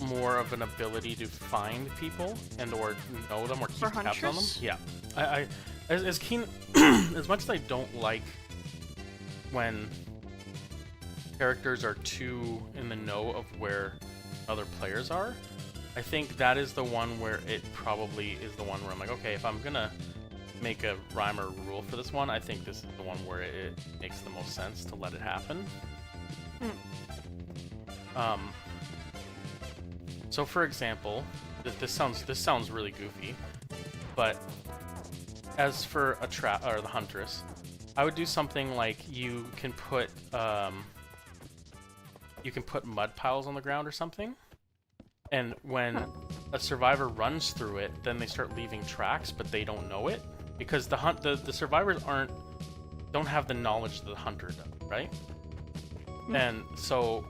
more of an ability to find people and or know them or keep For tabs on them. hunters? Yeah, I as keen as much as I don't like when characters are too in the know of where other players are, I think that is the one where it probably is the one where I'm like, okay, if I'm gonna make a rhyme or rule for this one, I think this is the one where it makes the most sense to let it happen. So for example, this sounds really goofy, but as for a trap or the huntress, I would do something like you can put mud piles on the ground or something, and when a survivor runs through it, then they start leaving tracks, but they don't know it because the survivors don't have the knowledge that the hunter does, right? And so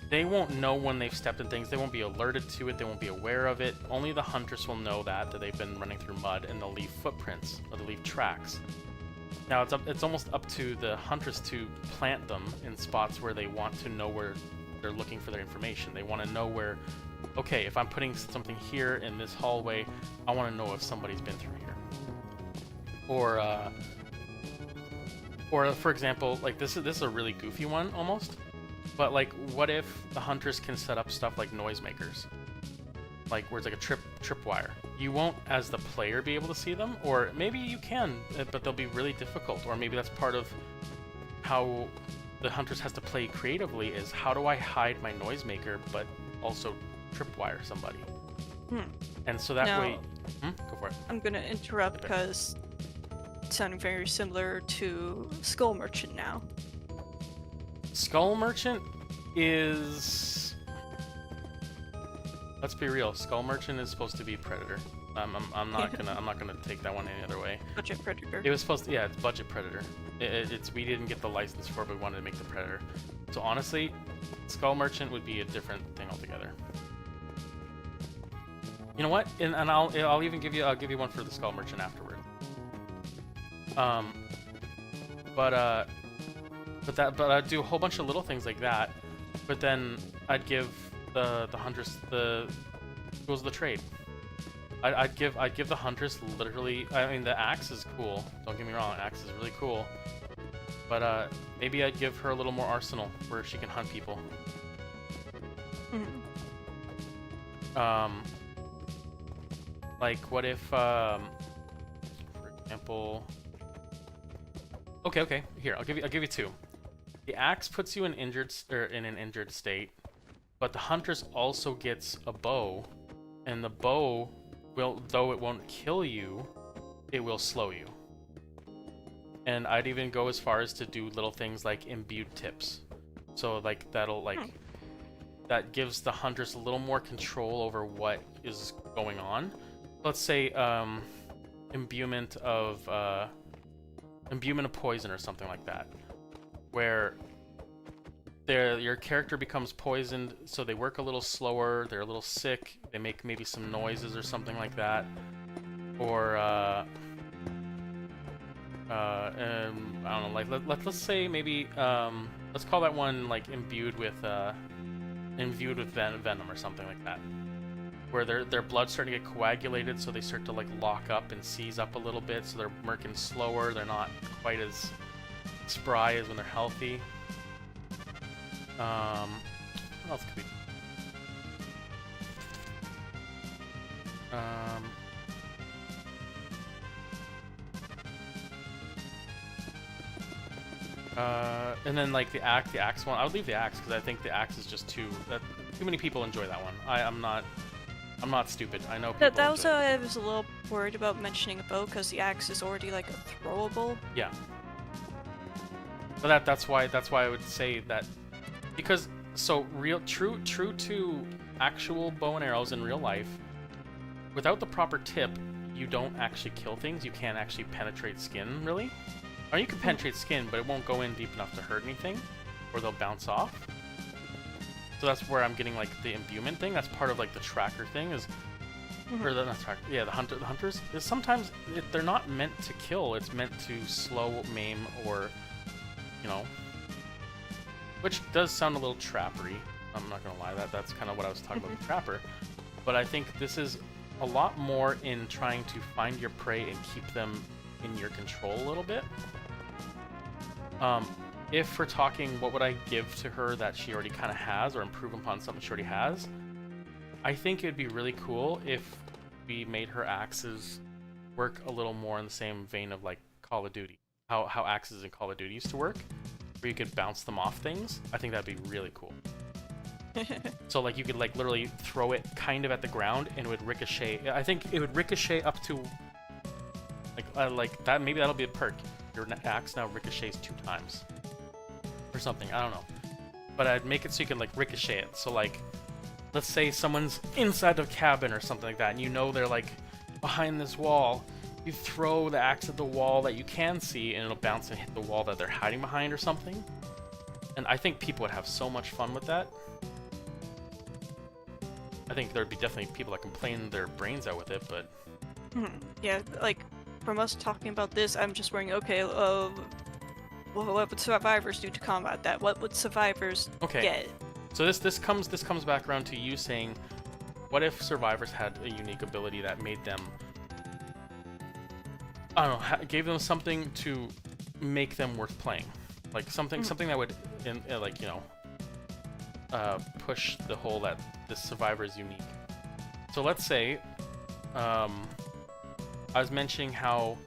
they won't know when they've stepped in things. They won't be alerted to it. They won't be aware of it. Only the huntress will know that they've been running through mud, and they'll leave footprints or they'll leave tracks. Now it's almost up to the huntress to plant them in spots where they want to know where they're looking for their information. They want to know where, okay, if I'm putting something here in this hallway, I want to know if somebody's been through here. Or for example, like this is a really goofy one almost, but like what if the huntress can set up stuff like noisemakers, like where it's like a tripwire. You won't, as the player, be able to see them, or maybe you can, but they'll be really difficult. Or maybe that's part of how the huntress has to play creatively, is how do I hide my noisemaker but also tripwire somebody? And so that way, go for it. I'm gonna interrupt because it's sounding very similar to Skull Merchant now. Skull Merchant is... Let's be real. Skull Merchant is supposed to be Predator. I'm not gonna take that one any other way. Budget Predator. It was supposed to, yeah, it's budget Predator. It's we didn't get the license for it, but we wanted to make the Predator. So honestly, Skull Merchant would be a different thing altogether. You know what? And I'll even give you one for the Skull Merchant afterward. But I'd do a whole bunch of little things like that. But then I'd give the huntress the tools of the trade. I'd give the huntress literally. I mean, the axe is cool. Don't get me wrong, axe is really cool. But maybe I'd give her a little more arsenal where she can hunt people. Like what if, for example. Okay. Here, I'll give you two. The axe puts you in an injured state, but the huntress also gets a bow, and the bow will, though it won't kill you, it will slow you. And I'd even go as far as to do little things like imbued tips. So like that gives the huntress a little more control over what is going on. Let's say imbuement of poison or something like that, where your character becomes poisoned, so they work a little slower, they're a little sick, they make maybe some noises or something like that. Or I don't know, like let's say maybe let's call that one like imbued with venom or something like that, where their blood's starting to get coagulated, so they start to like lock up and seize up a little bit, so they're working slower, they're not quite as spry as when they're healthy. What else could we do? And then like the axe one, I would leave the axe because I think the axe is just too many people enjoy that one. I'm not stupid. I know people. That was I was a little worried about mentioning a bow because the axe is already like a throwable. Yeah. But that's why I would say that, because so true to actual bow and arrows in real life, without the proper tip, you don't actually kill things. You can't actually penetrate skin, really. Or you can penetrate skin, but it won't go in deep enough to hurt anything, or they'll bounce off. So that's where I'm getting like the imbuement thing. That's part of like the tracker thing is, or not tracker. Yeah, the hunters is sometimes they're not meant to kill. It's meant to slow, maim, or which does sound a little trappery, I'm not gonna lie, that's kind of what I was talking about with Trapper. But I think this is a lot more in trying to find your prey and keep them in your control a little bit. If we're talking, what would I give to her that she already kind of has, or improve upon something she already has? I think it would be really cool if we made her axes work a little more in the same vein of like Call of Duty. How axes in Call of Duty used to work, where you could bounce them off things. I think that'd be really cool. So like you could like literally throw it kind of at the ground and it would ricochet. I think it would ricochet up to like that. Maybe that'll be a perk. Your axe now ricochets 2 times or something. I don't know. But I'd make it so you can like ricochet it. So like, let's say someone's inside of a cabin or something like that, and you know they're like behind this wall. You throw the axe at the wall that you can see, and it'll bounce and hit the wall that they're hiding behind or something. And I think people would have so much fun with that. I think there'd be definitely people that complain their brains out with it, but... Yeah, like, from us talking about this, I'm just wondering, okay, well, what would survivors do to combat that? What would survivors get? So this comes back around to you saying, what if survivors had a unique ability that made them... I don't know, gave them something to make them worth playing, like something that would, like, you know, push the whole that this survivor is unique. So let's say, I was mentioning how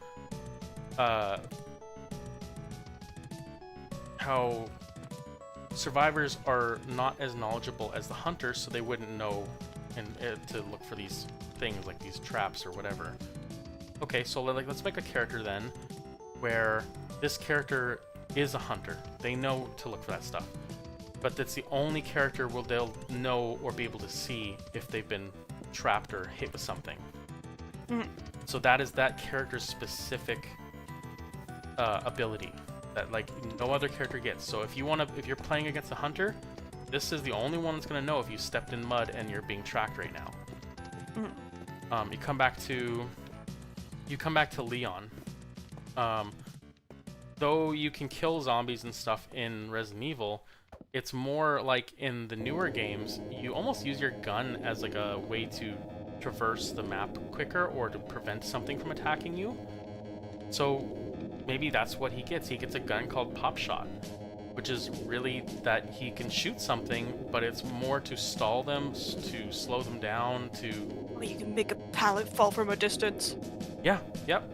survivors are not as knowledgeable as the hunters, so they wouldn't know to look for these things like these traps or whatever. Okay, so let's make a character then where this character is a hunter. They know to look for that stuff. But that's the only character where they'll know or be able to see if they've been trapped or hit with something. So that is that character's specific ability that like no other character gets. So if you're playing against a hunter, this is the only one that's gonna know if you stepped in mud and you're being tracked right now. You come back to Leon. Though you can kill zombies and stuff in Resident Evil, it's more like in the newer games, you almost use your gun as like a way to traverse the map quicker or to prevent something from attacking you. So maybe that's what he gets. He gets a gun called Pop Shot, which is really that he can shoot something, but it's more to stall them, to slow them down, to... Well, you can make a pallet fall from a distance. Yeah, yep.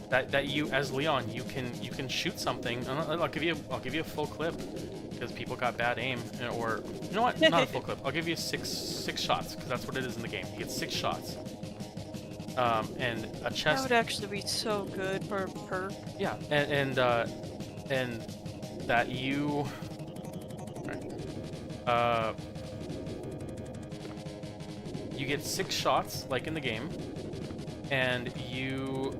That you, as Leon, you can shoot something. I'll give you a full clip because people got bad aim, or you know what? Not a full clip. I'll give you six shots because that's what it is in the game. You get 6 shots. And a chest. That would actually be so good for a perk. Yeah, and that you. You get 6 shots like in the game, and you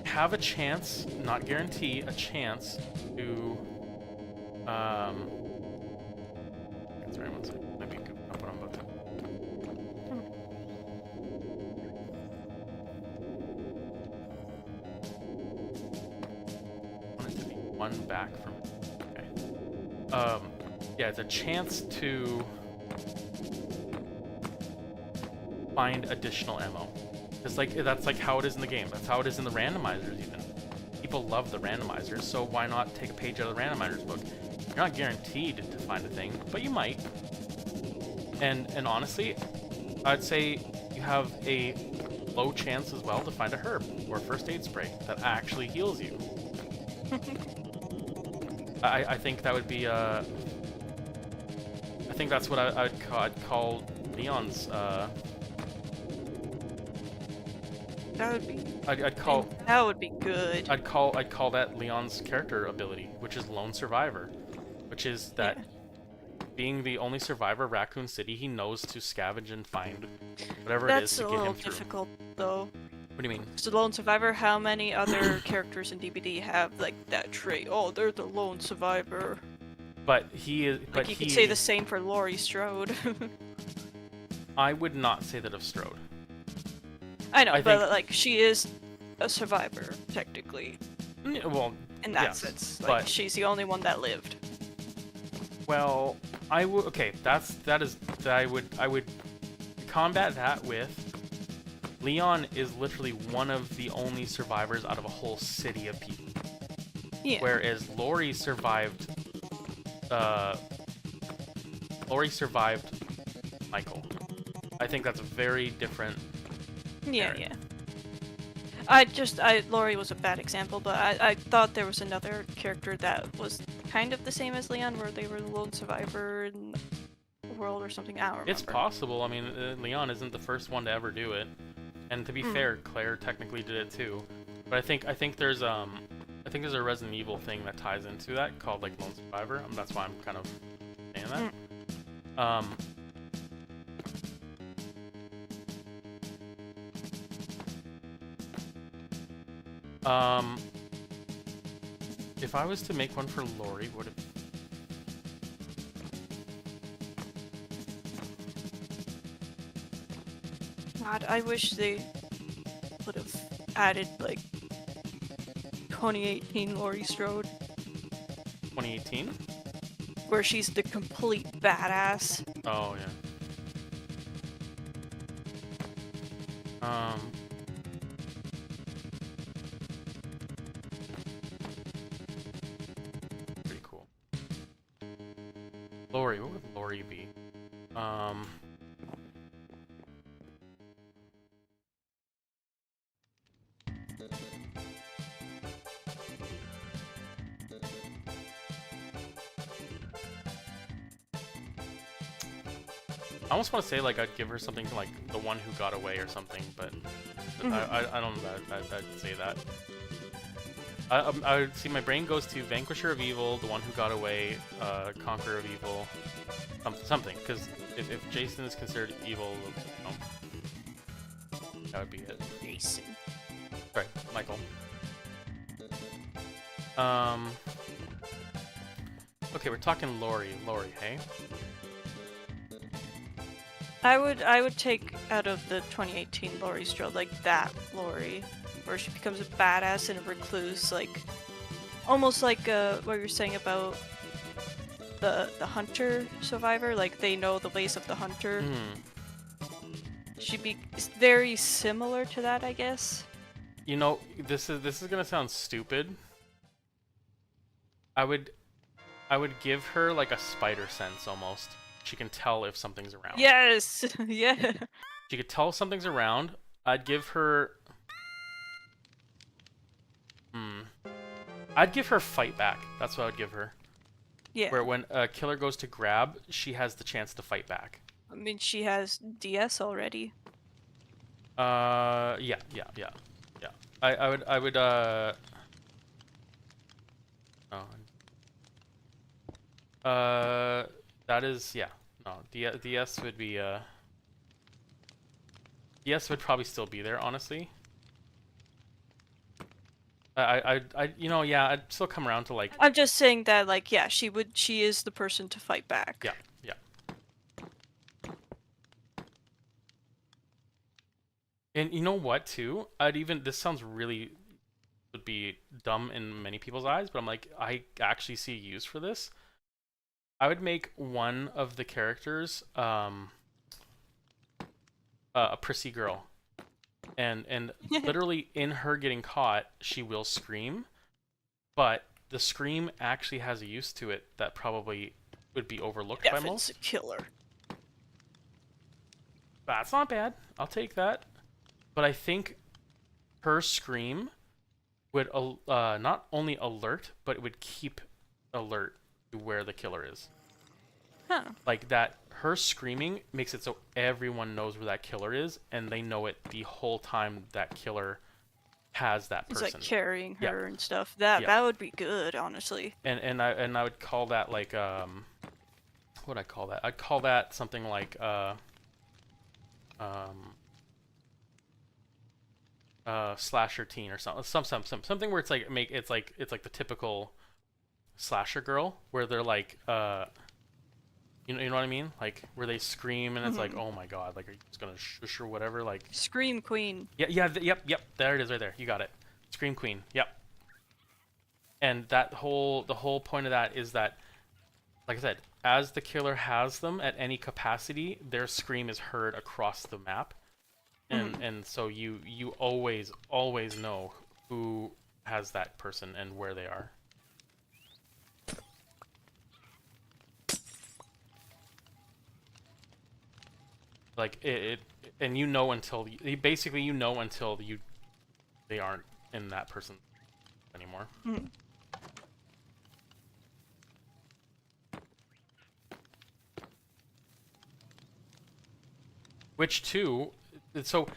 have a chance, not guarantee, a chance to sorry, one second. Let me go up what I'm about to. I want it to be 1 back from. Okay. Yeah, it's a chance to find additional ammo. It's like that's like how it is in the game. That's how it is in the randomizers even. People love the randomizers, so why not take a page out of the randomizers book? You're not guaranteed to find a thing, but you might. And honestly, I'd say you have a low chance as well to find a herb or a first aid spray that actually heals you. I think that would be I think that's what I'd call Leon's That would be. That would be good. I'd call that Leon's character ability, which is Lone Survivor, which is that being the only survivor of Raccoon City, he knows to scavenge and find whatever it is to get him through. That's a little difficult, though. What do you mean? So Lone Survivor, how many other characters in DBD have like that trait? Oh, they're the Lone Survivor. But he is. Like you could say the same for Laurie Strode. I would not say that of Strode. I know, but like she is a survivor technically. Well, in that sense, like she's the only one that lived. Well, I would. Okay, that is that I would combat that with. Leon is literally one of the only survivors out of a whole city of people. Yeah. Whereas uh, Lori survived Michael. I think that's a very different. Yeah, parent. yeah. Lori was a bad example, but I thought there was another character that was kind of the same as Leon, where they were the lone survivor in the world or something. I don't remember. It's possible. I mean, Leon isn't the first one to ever do it, and to be fair, Claire technically did it too. But I think there's a Resident Evil thing that ties into that called like Lone Survivor. That's why I'm kind of saying that. If I was to make one for Lori, would it? God, I wish they would have added like 2018 Laurie Strode, 2018? where she's the complete badass. Oh yeah. Pretty cool. Lori, what would Lori be? I almost want to say like I'd give her something like the one who got away or something, but I don't know that I'd say that. I would see my brain goes to Vanquisher of Evil, the one who got away, Conqueror of Evil, something. Because if Jason is considered evil, that would be it. Jason. Sorry, Michael. Okay, we're talking Lori. Lori, hey. I would take out of the 2018 Laurie Strode like that Laurie, where she becomes a badass and a recluse, like almost like what you're saying about the hunter survivor, like they know the ways of the hunter. She'd be very similar to that, I guess. You know, this is gonna sound stupid. I would give her like a spider sense almost. She can tell if something's around. Yes, yeah. She could tell if something's around. I'd give her. I'd give her fight back. That's what I would give her. Yeah. Where when a killer goes to grab, she has the chance to fight back. I mean, she has DS already. Yeah. I would. Oh. That is, yeah. No, DS would be, DS would probably still be there, honestly. You know, yeah, I'd still come around to, like... I'm just saying that, like, yeah, she is the person to fight back. Yeah. And you know what, too? this sounds really... would be dumb in many people's eyes, but I'm like, I actually see use for this. I would make one of the characters a prissy girl, and literally in her getting caught, she will scream, but the scream actually has a use to it that probably would be overlooked by most. It's a killer. That's not bad. I'll take that. But I think her scream would not only alert, but it would keep alert to where the killer is. Huh. Like that, her screaming makes it so everyone knows where that killer is, and they know it the whole time that killer has that person. It's like carrying her and stuff. That would be good, honestly. And I would call that like what would I call that? I'd call that something like slasher teen or something where it's like it's like the typical slasher girl where they're like you know what I mean, like where they scream and it's like, oh my god, like are you just gonna shush or whatever, like Scream Queen. Yep, there it is right there, you got it. Scream Queen. Yep. And that the whole point of that is that, like I said, as the killer has them at any capacity, their scream is heard across the map, and so you always know who has that person and where they are. Like and you know until basically you know until they aren't in that person anymore. Which too, so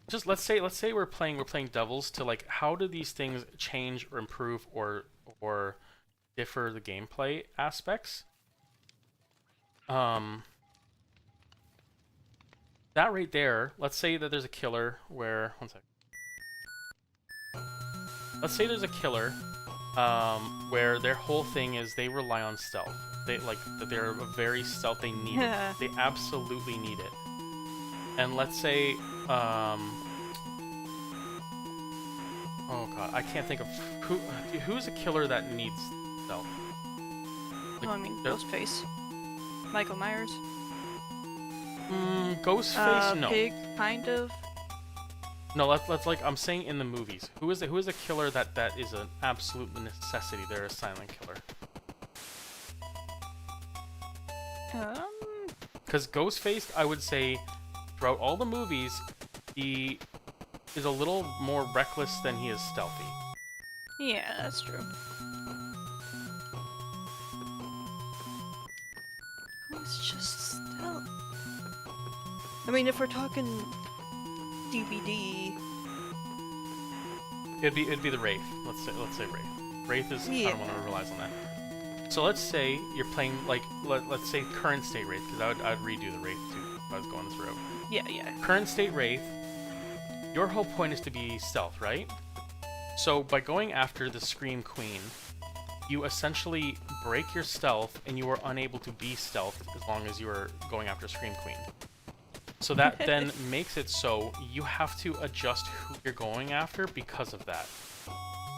just let's say we're playing Devils to like, how do these things change or improve or differ the gameplay aspects? That right there, let's say that there's a killer where, one sec. Let's say there's a killer where their whole thing is they rely on stealth. They're a very stealth, they need it. They absolutely need it. And let's say, oh god, I can't think of who's a killer that needs stealth. Well, I mean, Ghostface. Michael Myers. Ghostface, no. Pig, kind of. No, let's like, I'm saying in the movies. Who is a killer that is an absolute necessity? They're a silent killer. Because Ghostface, I would say, throughout all the movies, he is a little more reckless than he is stealthy. Yeah, that's true. Who's just stealth? I mean, if we're talking DVD, it'd be the Wraith. Let's say Wraith. Wraith is kind of one that relies on that. So let's say you're playing like let's say current state Wraith, because I'd redo the Wraith too if I was going this route. Yeah. Current state Wraith. Your whole point is to be stealth, right? So by going after the Scream Queen, you essentially break your stealth, and you are unable to be stealth as long as you are going after Scream Queen. So that then makes it so you have to adjust who you're going after because of that.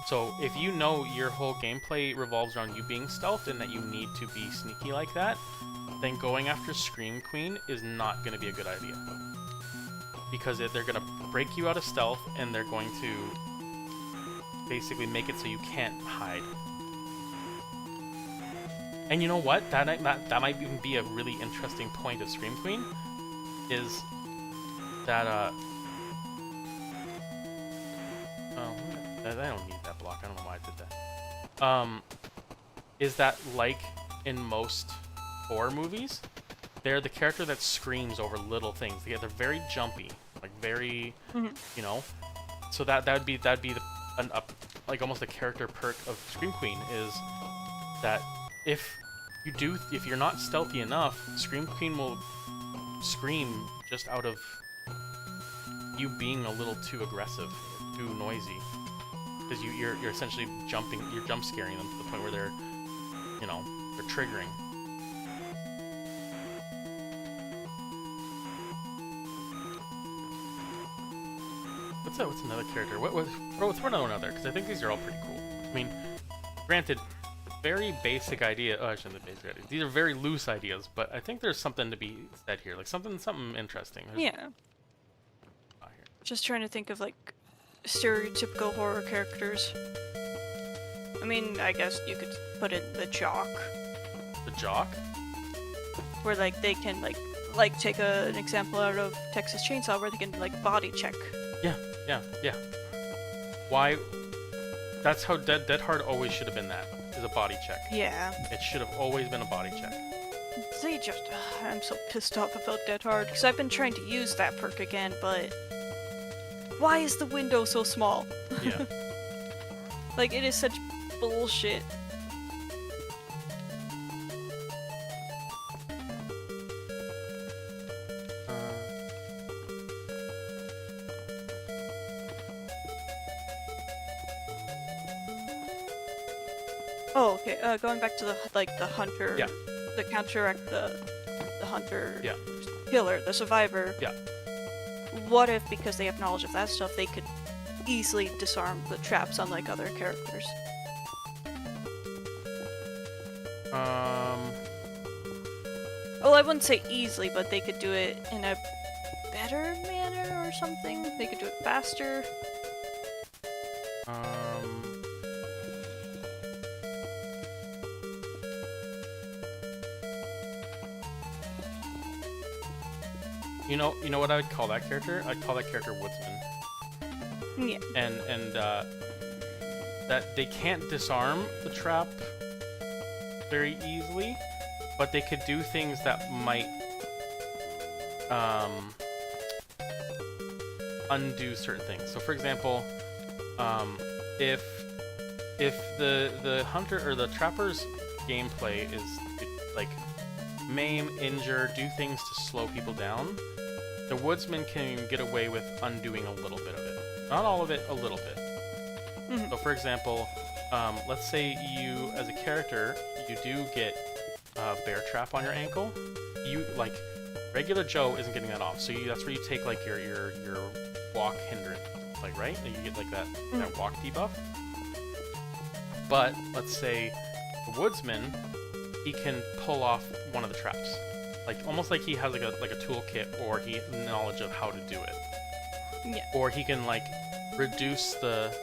So if you know your whole gameplay revolves around you being stealth and that you need to be sneaky like that, then going after Scream Queen is not going to be a good idea. Because they're going to break you out of stealth, and they're going to basically make it so you can't hide. And you know what? That might even be a really interesting point of Scream Queen, is that I don't need that block. I don't know why I did that. Is that like in most horror movies, they're the character that screams over little things. They're very jumpy, like very, you know. So that'd be like almost a character perk of Scream Queen, is that if you're not stealthy enough, Scream Queen will scream just out of you being a little too aggressive, too noisy, because you're essentially jump scaring them to the point where they're triggering. What's another character? Throw another one out there, because I think these are all pretty cool. I mean, granted, very basic idea. Oh, I shouldn't say basic idea. These are very loose ideas, but I think there's something to be said here, like something interesting. Yeah. Just trying to think of like stereotypical horror characters. I mean, I guess you could put in the jock. The jock? Where like they can like take an example out of Texas Chainsaw, where they can like body check. Yeah. Why? That's how Dead Hard always should have been. That is a body check. Yeah. It should have always been a body check. They just, I'm so pissed off about Dead Hard, because I've been trying to use that perk again, but why is the window so small? Yeah. Like, it is such bullshit. Oh, okay. Going back to the hunter. Yeah. The counteract the hunter. Yeah. Killer, the survivor. Yeah. What if, because they have knowledge of that stuff, they could easily disarm the traps, unlike other characters? Well, I wouldn't say easily, but they could do it in a better manner or something. They could do it faster. You know what I would call that character? I'd call that character Woodsman. Yeah. And that they can't disarm the trap very easily, but they could do things that might undo certain things. So, for example, if the hunter or the trapper's gameplay is like maim, injure, do things to slow people down, the woodsman can get away with undoing a little bit of it. Not all of it, a little bit. Mm-hmm. So, for example, let's say you, as a character, you do get a bear trap on your ankle. You, like, regular Joe isn't getting that off. So that's where you take, like, your walk hindrance, like, right? And you get, like, that walk debuff. But, let's say, the woodsman, he can pull off one of the traps. Like, almost like he has, like a toolkit, or he knowledge of how to do it. Yeah. Or he can, like, reduce the,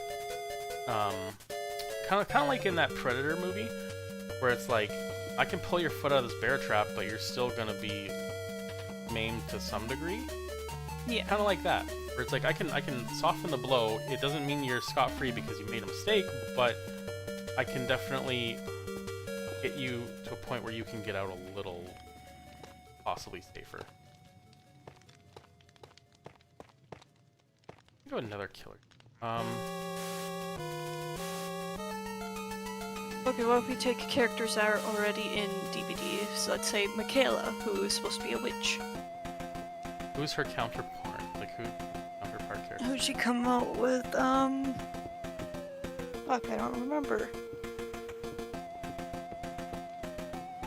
kind of like in that Predator movie, where it's like, I can pull your foot out of this bear trap, but you're still gonna be maimed to some degree. Yeah. Kind of like that, where it's like I can soften the blow. It doesn't mean you're scot-free because you made a mistake, but I can definitely get you to a point where you can get out a little, possibly safer. Go another killer. Okay, what if we take characters that are already in DVD? So let's say Michaela, who is supposed to be a witch. Who's her counterpart? Like, who counterpart character? Who'd she come out with? Fuck, I don't remember.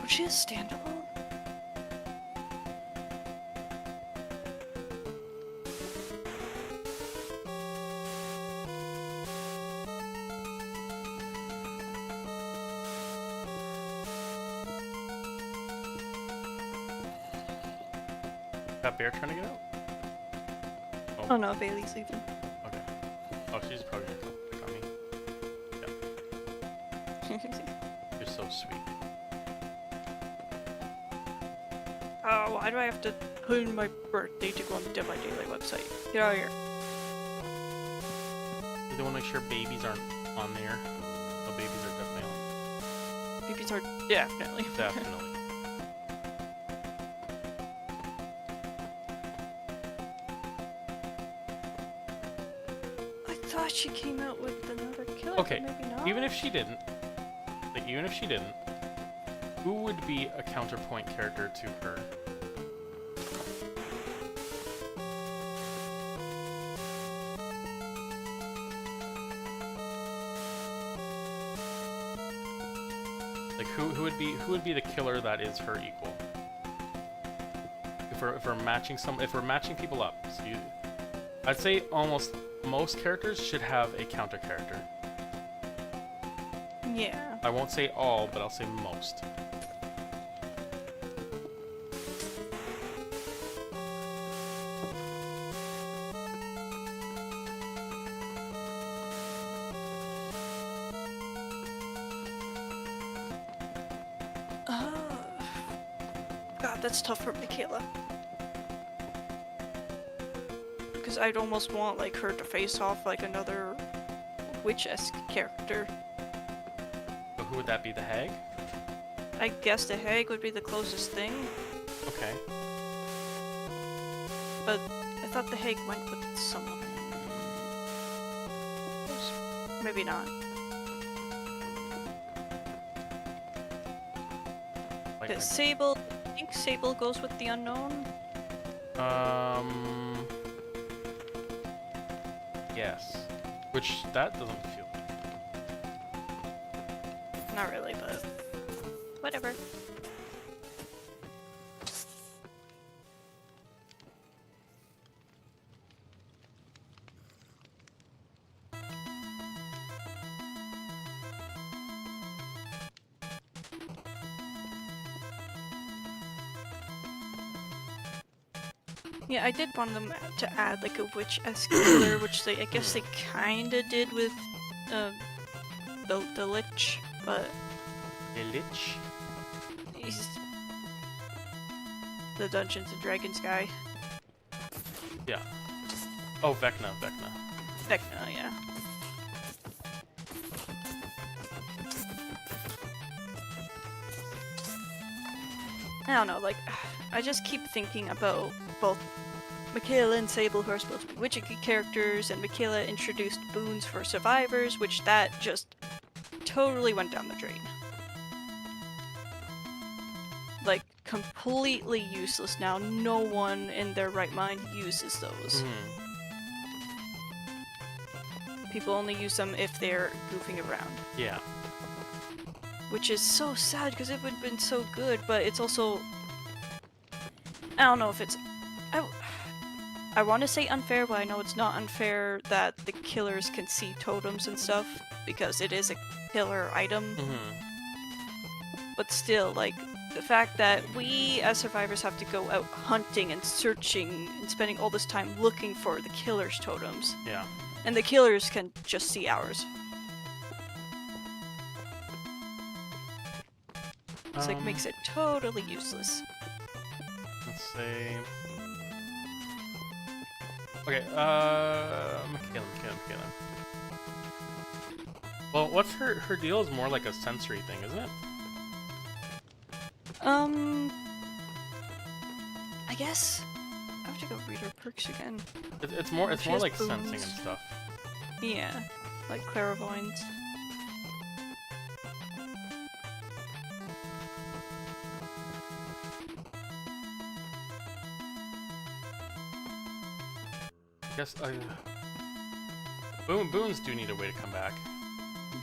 Was she a standalone? That bear trying to get out? Oh no, Bailey's leaving. Okay. Oh, she's probably gonna come pick on me. Yeah. You're so sweet. Why do I have to put in my birthday to go on the Dead by Daylight website? Get out of here. They want to make sure babies aren't on there. Oh, babies are definitely on. Babies are definitely. Definitely. I thought she came out with another killer. Okay, but maybe not. even if she didn't, who would be a counterpoint character to her? Like, who would be the killer that is her equal? If we're matching people up, so I'd say almost most characters should have a counter character. Yeah. I won't say all, but I'll say most. God, that's tough for Michaela. Because I'd almost want like her to face off like another witch-esque character. But who would that be? The hag? I guess the hag would be the closest thing, Okay. but I thought the hag went with someone. Maybe not. Like, But Sable, I think Sable goes with the unknown. Yes. Which, that doesn't feel... Not really, but whatever. Yeah, I did want them to add like a witch-esque killer, which I guess they kinda did with uh, the Lich, but A lich? he's the Dungeons and Dragons guy. Yeah. Oh, Vecna. Vecna, yeah. I don't know, like, I just keep thinking about both Michaela and Sable, who are supposed to be witchy characters, and Michaela introduced boons for survivors, which that just totally went down the drain. Like, completely useless now. No one in their right mind uses those. Mm-hmm. People only use them if they're goofing around. Yeah. Which is so sad, because it would have been so good, but it's also... I don't know if it's... I want to say unfair, but I know it's not unfair that the killers can see totems and stuff, because it is a killer item. Mm-hmm. But still, like, the fact that we as survivors have to go out hunting and searching and spending all this time looking for the killer's totems. Yeah. And the killers can just see ours. It's like makes it totally useless. Let's see. Okay, Michaela. Well, what's her deal is more like a sensory thing, isn't it? I guess I have to go read her perks again. It's more like boons. sensing and stuff. Yeah, like clairvoyance. I guess boons do need a way to come back.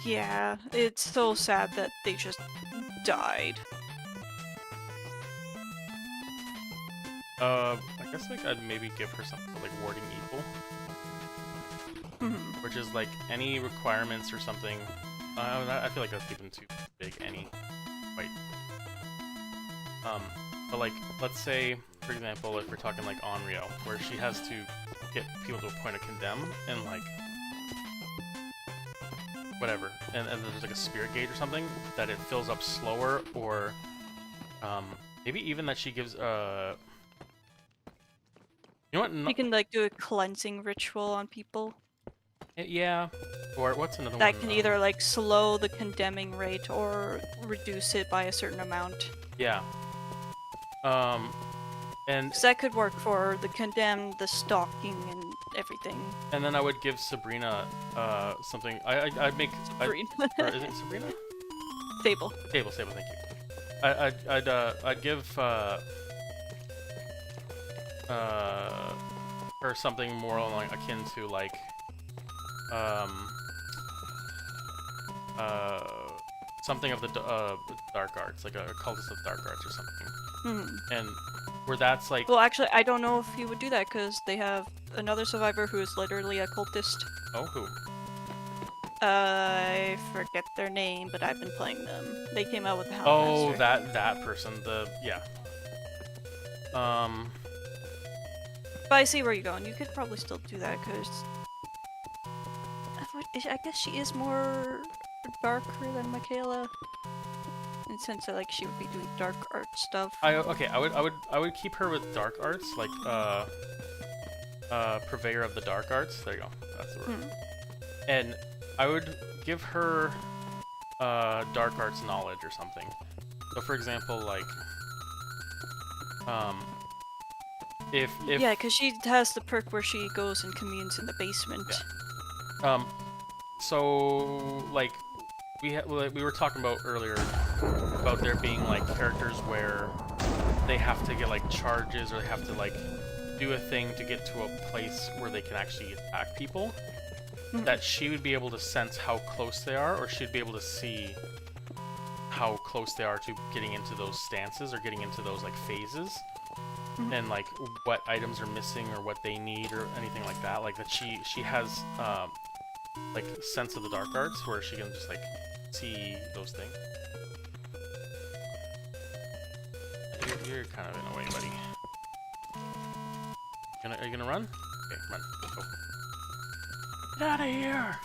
Yeah, it's so sad that they just died. I guess like I'd maybe give her something like warding evil, which is like any requirements or something. I feel like that's even too big. Any, wait. But like let's say, for example, if we're talking like Onryo, where she has to get people to a point of condemn and like whatever, and there's like a spirit gauge or something that it fills up slower, or maybe even that she gives you know what? You can like do a cleansing ritual on people. Yeah. Or what's another one? That can either like slow the condemning rate or reduce it by a certain amount. Yeah. And So that could work for the condemned, the stalking, and everything. and then I would give Sabrina something. I'd make. Sabrina. Or is it Sabrina? Sable. Sable. Thank you. I'd give her something more like akin to like something of the dark arts, like a cultist of dark arts or something. And where that's like, Well, actually, I don't know if he would do that because they have another survivor who is literally a cultist. oh, who? I forget their name, but I've been playing them. They came out with the Oh, Houndmaster. that person. Yeah. But I see where you're going. You could probably still do that because I guess she is more darker than Michaela, in the sense that like she would be doing dark art stuff. I would keep her with dark arts, like purveyor of the dark arts. There you go. That's the word. And I would give her dark arts knowledge or something. So for example, like if yeah, because she has the perk where she goes and communes in the basement. Yeah. So like we were talking about earlier about there being like characters where they have to get like charges or they have to like do a thing to get to a place where they can actually attack people. That she would be able to sense how close they are, or she'd be able to see how close they are to getting into those stances or getting into those like phases. And like what items are missing or what they need or anything like that. Like that she has like sense of the dark arts where she can just like see those things. You're kind of in a way, buddy. Are you gonna run? Okay, run. Go. Get out of here!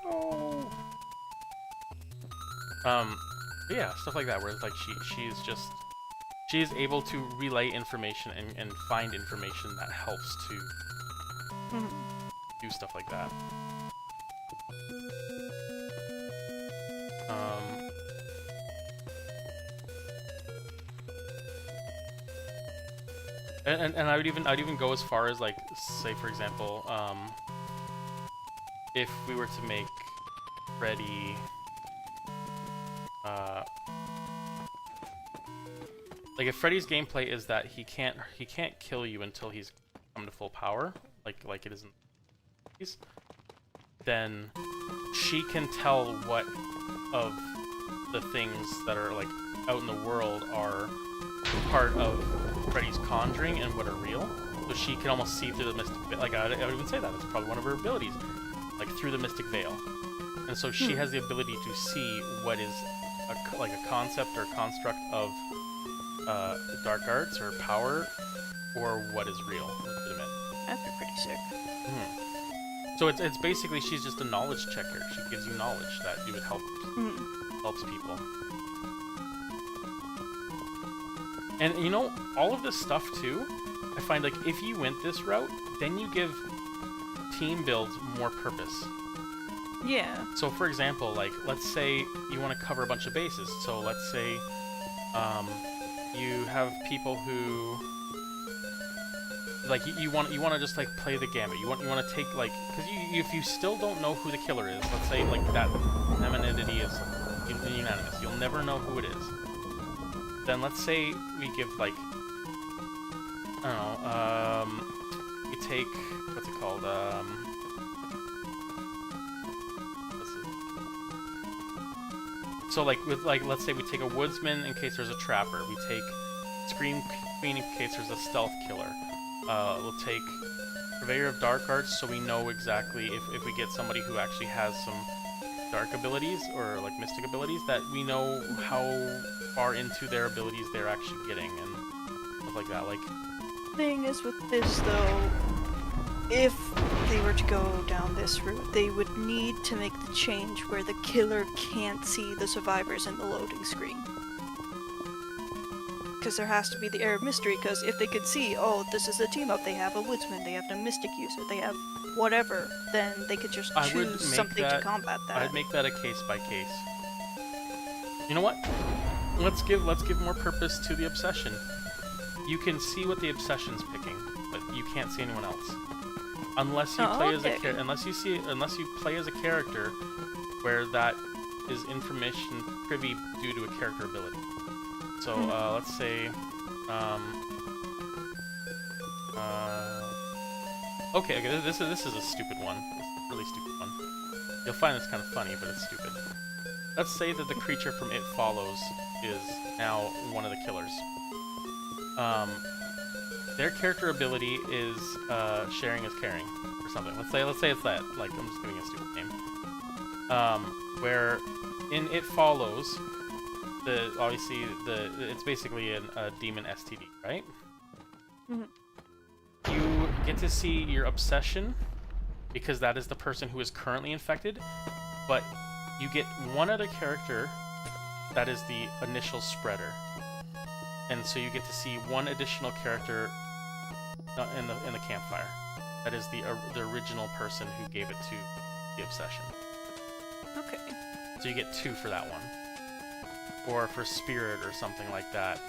Go! Yeah, stuff like that, where it's like she's able to relay information and find information that helps to do stuff like that. And I'd even go as far as, like, say for example, if we were to make Freddy, like if Freddy's gameplay is that he can't kill you until he's come to full power, like it is in these, then she can tell what of the things that are like out in the world are part of Freddy's conjuring and what are real. So she can almost see through the mystic veil. Like I would even say that it's probably one of her abilities, like through the mystic veil. And so she has the ability to see what is like a concept or construct of dark arts or power, or what is real, legitimate. That'd be pretty sick. So it's basically she's just a knowledge checker. She gives you knowledge that you would helps people. And you know, all of this stuff too, I find like if you went this route, then you give team builds more purpose. Yeah. So for example, like let's say you want to cover a bunch of bases. So let's say you have people who like you want to just like play the gamut. You want to take like, because if you still don't know who the killer is, let's say like that femininity is unanimous, you'll never know who it is. Then let's say we give like, I don't know, we take, what's it called, so like with like, let's say we take a woodsman in case there's a trapper. We take Scream Queen in case there's a stealth killer. We'll take Purveyor of Dark Arts so we know exactly if we get somebody who actually has some dark abilities or like mystic abilities, that we know how far into their abilities they're actually getting and stuff like that. Like, Thing is with this though, if they were to go down this route, they would need to make the change where the killer can't see the survivors in the loading screen. Because there has to be the air of mystery, because if they could see, oh, this is a team up, they have a woodsman, they have a mystic user, they have whatever, then they could just choose something to combat that. I'd make that a case by case. You know what? Let's give more purpose to the obsession. You can see what the obsession's picking, but you can't see anyone else. Unless you play as unless you play as a character where that is information privy due to a character ability. So let's say okay, this is a stupid one. It's a really stupid one. You'll find this kind of funny, but it's stupid. Let's say that the creature from It Follows is now one of the killers. Their character ability is sharing is caring, or something. Let's say it's that. Like, I'm just giving a stupid name. Where in It Follows, it's basically a demon STD, right? You get to see your obsession because that is the person who is currently infected, but you get one other character that is the initial spreader. And so you get to see one additional character in the campfire. That is the original person who gave it to the obsession. Okay. So you get 2 for that one. Or for spirit or something like that.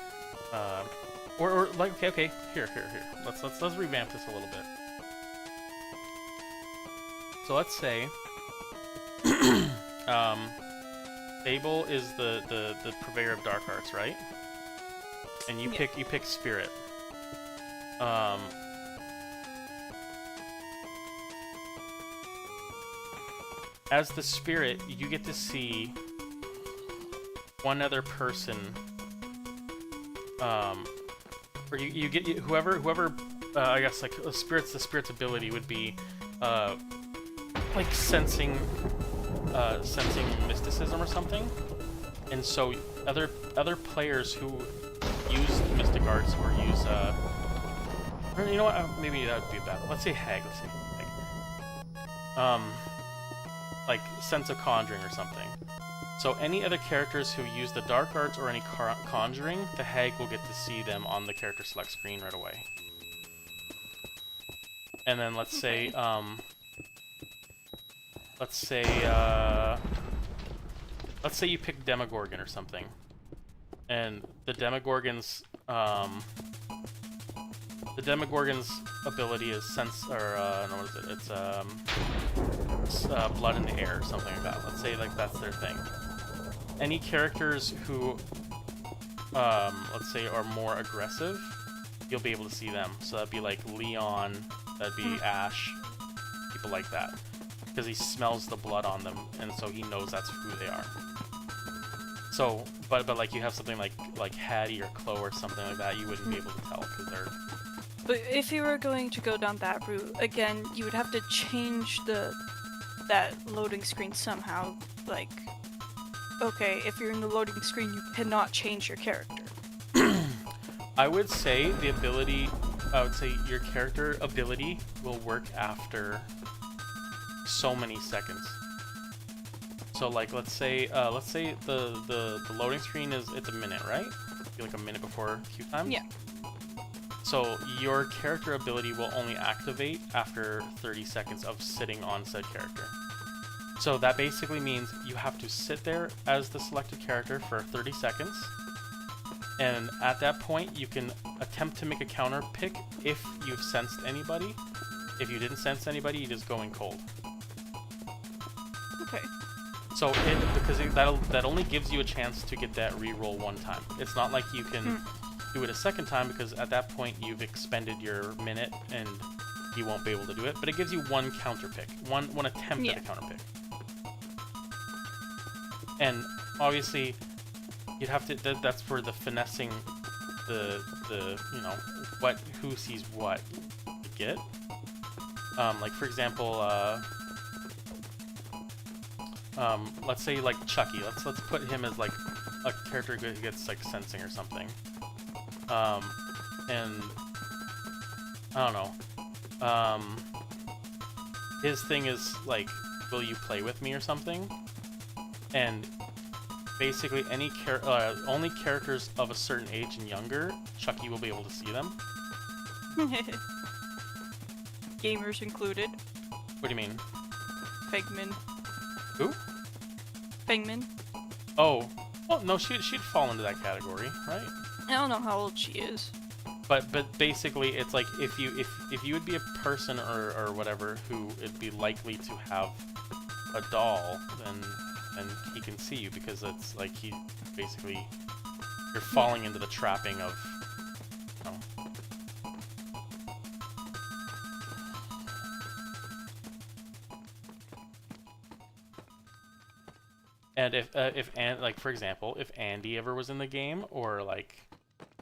Or like okay. Here. Let's revamp this a little bit. So let's say Fable is the purveyor of dark arts, right? And you pick spirit. As the spirit, you get to see one other person, or you get whoever I guess like the spirit's ability would be like sensing mysticism or something, and so other players who use mystic arts or use Or, you know what? Maybe that would be bad. Let's say hag. Let's say hag. Like sense of conjuring or something. So any other characters who use the dark arts or any conjuring, the hag will get to see them on the character select screen right away. And then let's say, let's say you pick Demogorgon or something, and the Demogorgon's ability is sense, or no, what is it? It's blood in the air, or something like that. Let's say like that's their thing. Any characters who, let's say, are more aggressive, you'll be able to see them. So that'd be like Leon, that'd be Ash, people like that, because he smells the blood on them, and so he knows that's who they are. So, but like you have something like Hattie or Chloe or something like that, you wouldn't be able to tell because they're. But if you were going to go down that route, again, you would have to change that loading screen somehow. Like, okay, if you're in the loading screen, you cannot change your character. I would say your character ability will work after so many seconds. So like let's say the loading screen it's a minute, right? Be like a minute before queue time. Yeah. So your character ability will only activate after 30 seconds of sitting on said character. So that basically means you have to sit there as the selected character for 30 seconds, and at that point you can attempt to make a counter pick if you've sensed anybody. If you didn't sense anybody, you just go in cold. Okay. So that only gives you a chance to get that reroll one time. It's not like you can do it a second time, because at that point you've expended your minute and you won't be able to do it. But it gives you one counter pick, one attempt at a counter pick. And obviously, you'd have to. That's for the finessing, the you know who sees what to get. Like for example, let's say like Chucky. Let's put him as like a character who gets like sensing or something. And I don't know. His thing is like, will you play with me or something? And basically only characters of a certain age and younger, Chucky will be able to see them. Gamers included. What do you mean? Fegman. Who? Fegman. Oh, well, no, she'd fall into that category, right? I don't know how old she is. But basically, it's like if you would be a person or whatever who would be likely to have a doll, then he can see you, because it's like he basically, you're falling into the trapping of, you know. And if like for example, if Andy ever was in the game, or like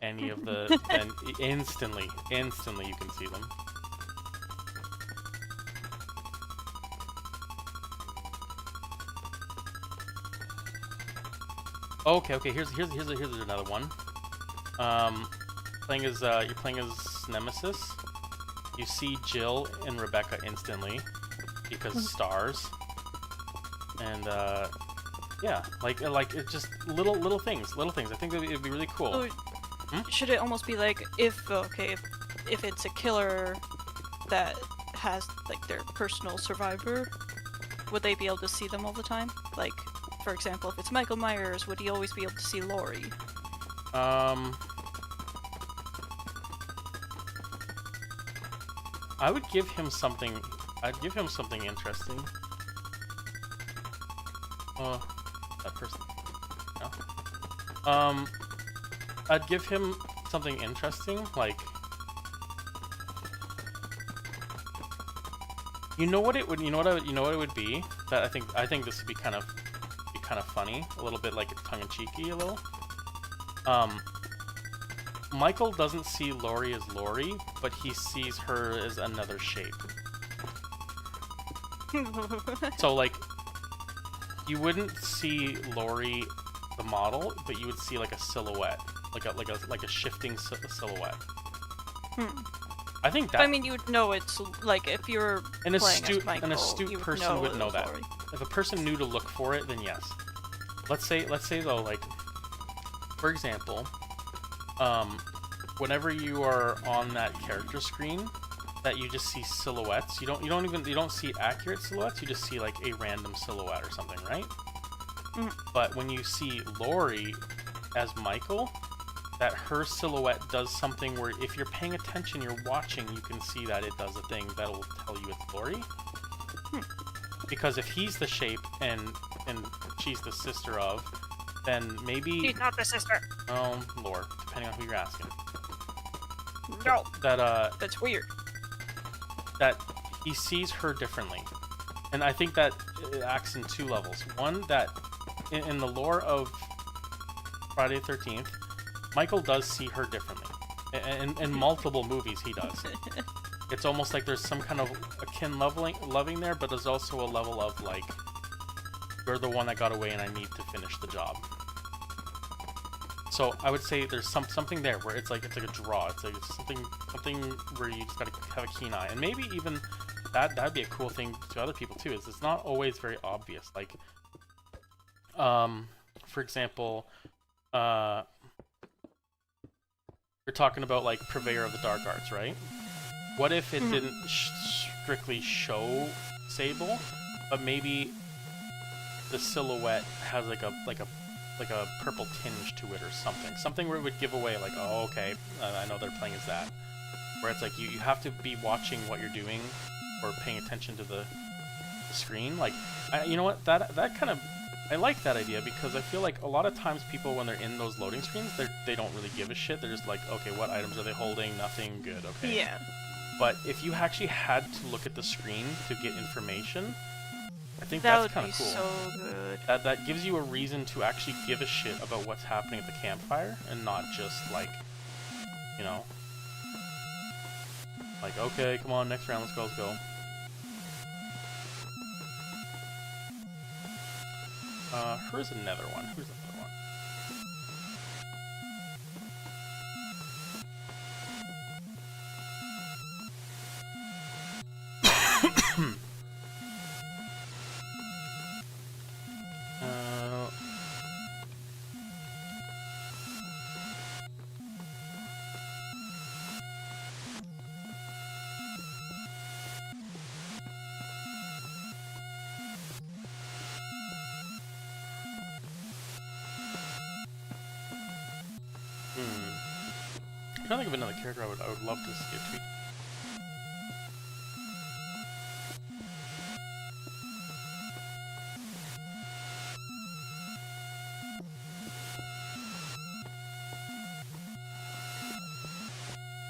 any of the, then instantly you can see them. Okay. Here's another one. You're playing as Nemesis. You see Jill and Rebecca instantly because stars. And yeah, like it's just little things. I think it'd be really cool. So, should it almost be like if it's a killer that has like their personal survivor, would they be able to see them all the time? Like, for example, if it's Michael Myers, would he always be able to see Laurie? I would give him something. I'd give him something interesting. That person. No. I'd give him something interesting, like. You know what it would be? That I think this would be kind of funny, a little bit like tongue-in-cheeky, a little. Michael doesn't see Laurie as Laurie, but he sees her as another shape. So like, you wouldn't see Laurie the model, but you would see like a silhouette, like a shifting silhouette. I think that I mean, you would know it's like if you're an playing as astute Michael, you person would know it was that. Lori. If a person knew to look for it, then yes. Let's say though, like, for example, whenever you are on that character screen, that you just see silhouettes. You don't see accurate silhouettes. You just see like a random silhouette or something, right? Mm. But when you see Lori as Michael, that her silhouette does something where if you're paying attention, you're watching, you can see that it does a thing that'll tell you it's Lori. Because if he's the shape and she's the sister of, then maybe... She's not the sister. Oh, Lord, depending on who you're asking. No. That's weird. That he sees her differently. And I think that it acts in two levels. One, that in the lore of Friday the 13th, Michael does see her differently. In multiple movies, he does. It's almost like there's some kind of akin loving there, but there's also a level of, like, you're the one that got away and I need to finish the job. So I would say there's something there where it's like a draw. It's like something where you just gotta have a keen eye. And maybe even that'd be a cool thing to other people too, is it's not always very obvious. Like, for example, you're talking about like Purveyor of the Dark Arts, right? What if it didn't strictly show Sable, but maybe the silhouette has like a purple tinge to it or something. Something where it would give away like, oh, okay, I know they're playing as that. Where it's like you have to be watching what you're doing or paying attention to the screen. Like, you know what? That kind of... I like that idea because I feel like a lot of times people, when they're in those loading screens, they don't really give a shit. They're just like, okay, what items are they holding? Nothing. Good. Okay. Yeah. But if you actually had to look at the screen to get information, I think that that's kind of cool. That would be so good. That gives you a reason to actually give a shit about what's happening at the campfire and not just like, you know, like, okay, come on, next round, let's go. Who's another one? I'm trying to think of another character I would love to see a tweet.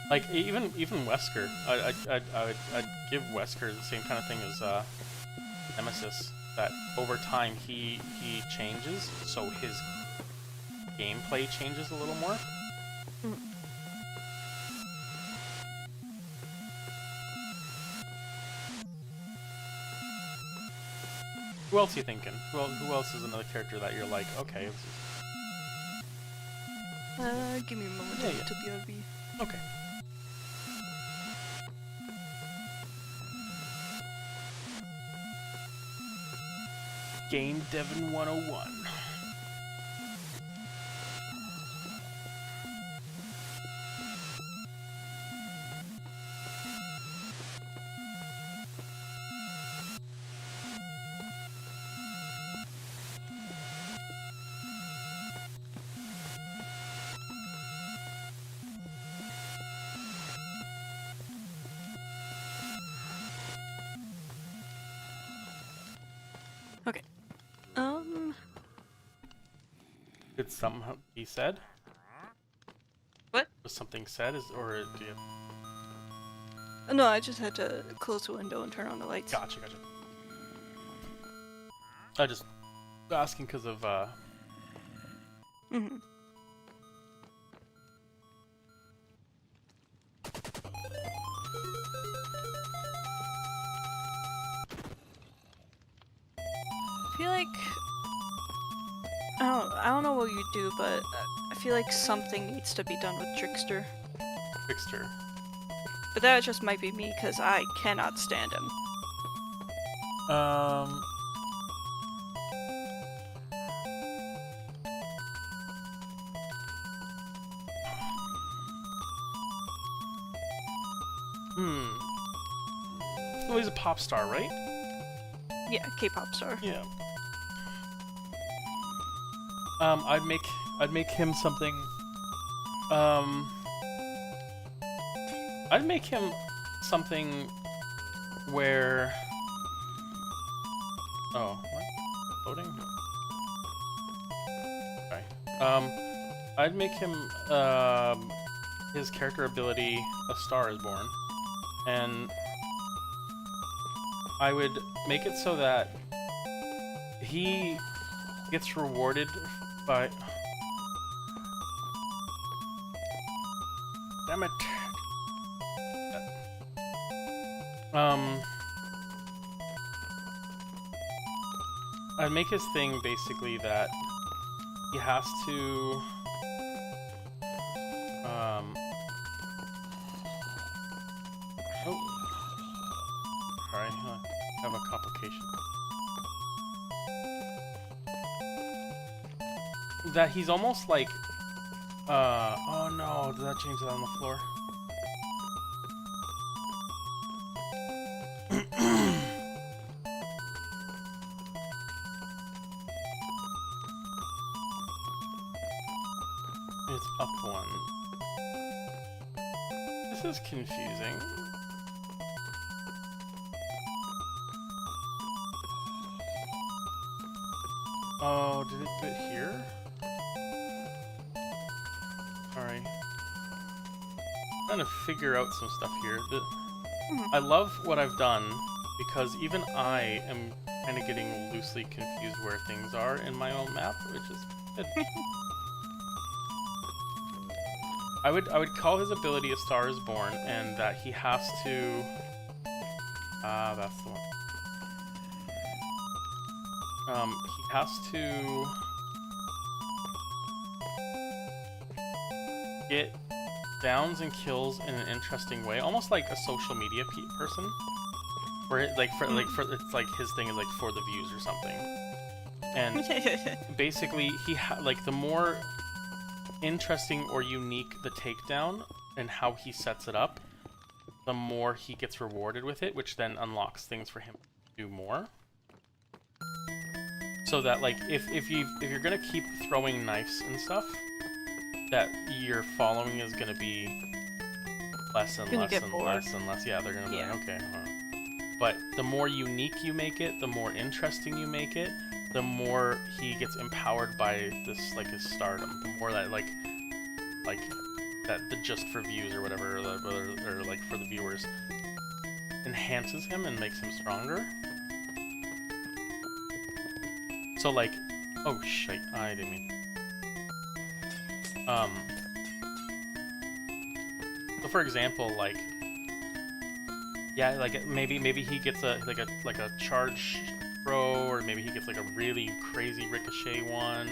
Like even Wesker, I'd give Wesker the same kind of thing as Nemesis. That over time he changes, so his gameplay changes a little more. Who else are you thinking? Who else is another character that you're like, okay, this is... Give me a moment to BRB. Okay. Game Devin 101. Okay. Did something be said? What? Was something said? Or do you... No, I just had to close the window and turn on the lights. Gotcha. I just asking because of I feel like I don't know what you do, but I feel like something needs to be done with Trickster. But that just might be me, because I cannot stand him. Well, he's a pop star, right? Yeah, K-pop star. Yeah. I'd make him something. I'd make him something where. Oh, what? Loading? Okay. I'd make him his character ability A Star is Born, and I would make it so that he gets rewarded by. Damn it. I'd make his thing basically that he has to oh, sorry, I have a complication. That he's almost like oh no, did that change that on the floor? It's up one. This is confusing. Oh, did it do it here? Alright. Trying to figure out some stuff here. I love what I've done because even I am kind of getting loosely confused where things are in my own map, which is good. I would call his ability A Star is Born, and that he has to. That's the one. He has to get downs and kills in an interesting way, almost like a social media person, where it's like his thing is like for the views or something. And basically, like the more interesting or unique the takedown and how he sets it up, the more he gets rewarded with it, which then unlocks things for him to do more. So that like if you're gonna keep throwing knives and stuff, that your following is gonna be less and less and less and less. Yeah, they're gonna be like, okay. But the more unique you make it, the more interesting you make it, the more he gets empowered by this, like, his stardom. The more that, like that the just for views or whatever, or like for the viewers, enhances him and makes him stronger. So like, oh shit, I didn't mean. So for example, like, yeah, like maybe he gets a charge throw, or maybe he gets like a really crazy ricochet one,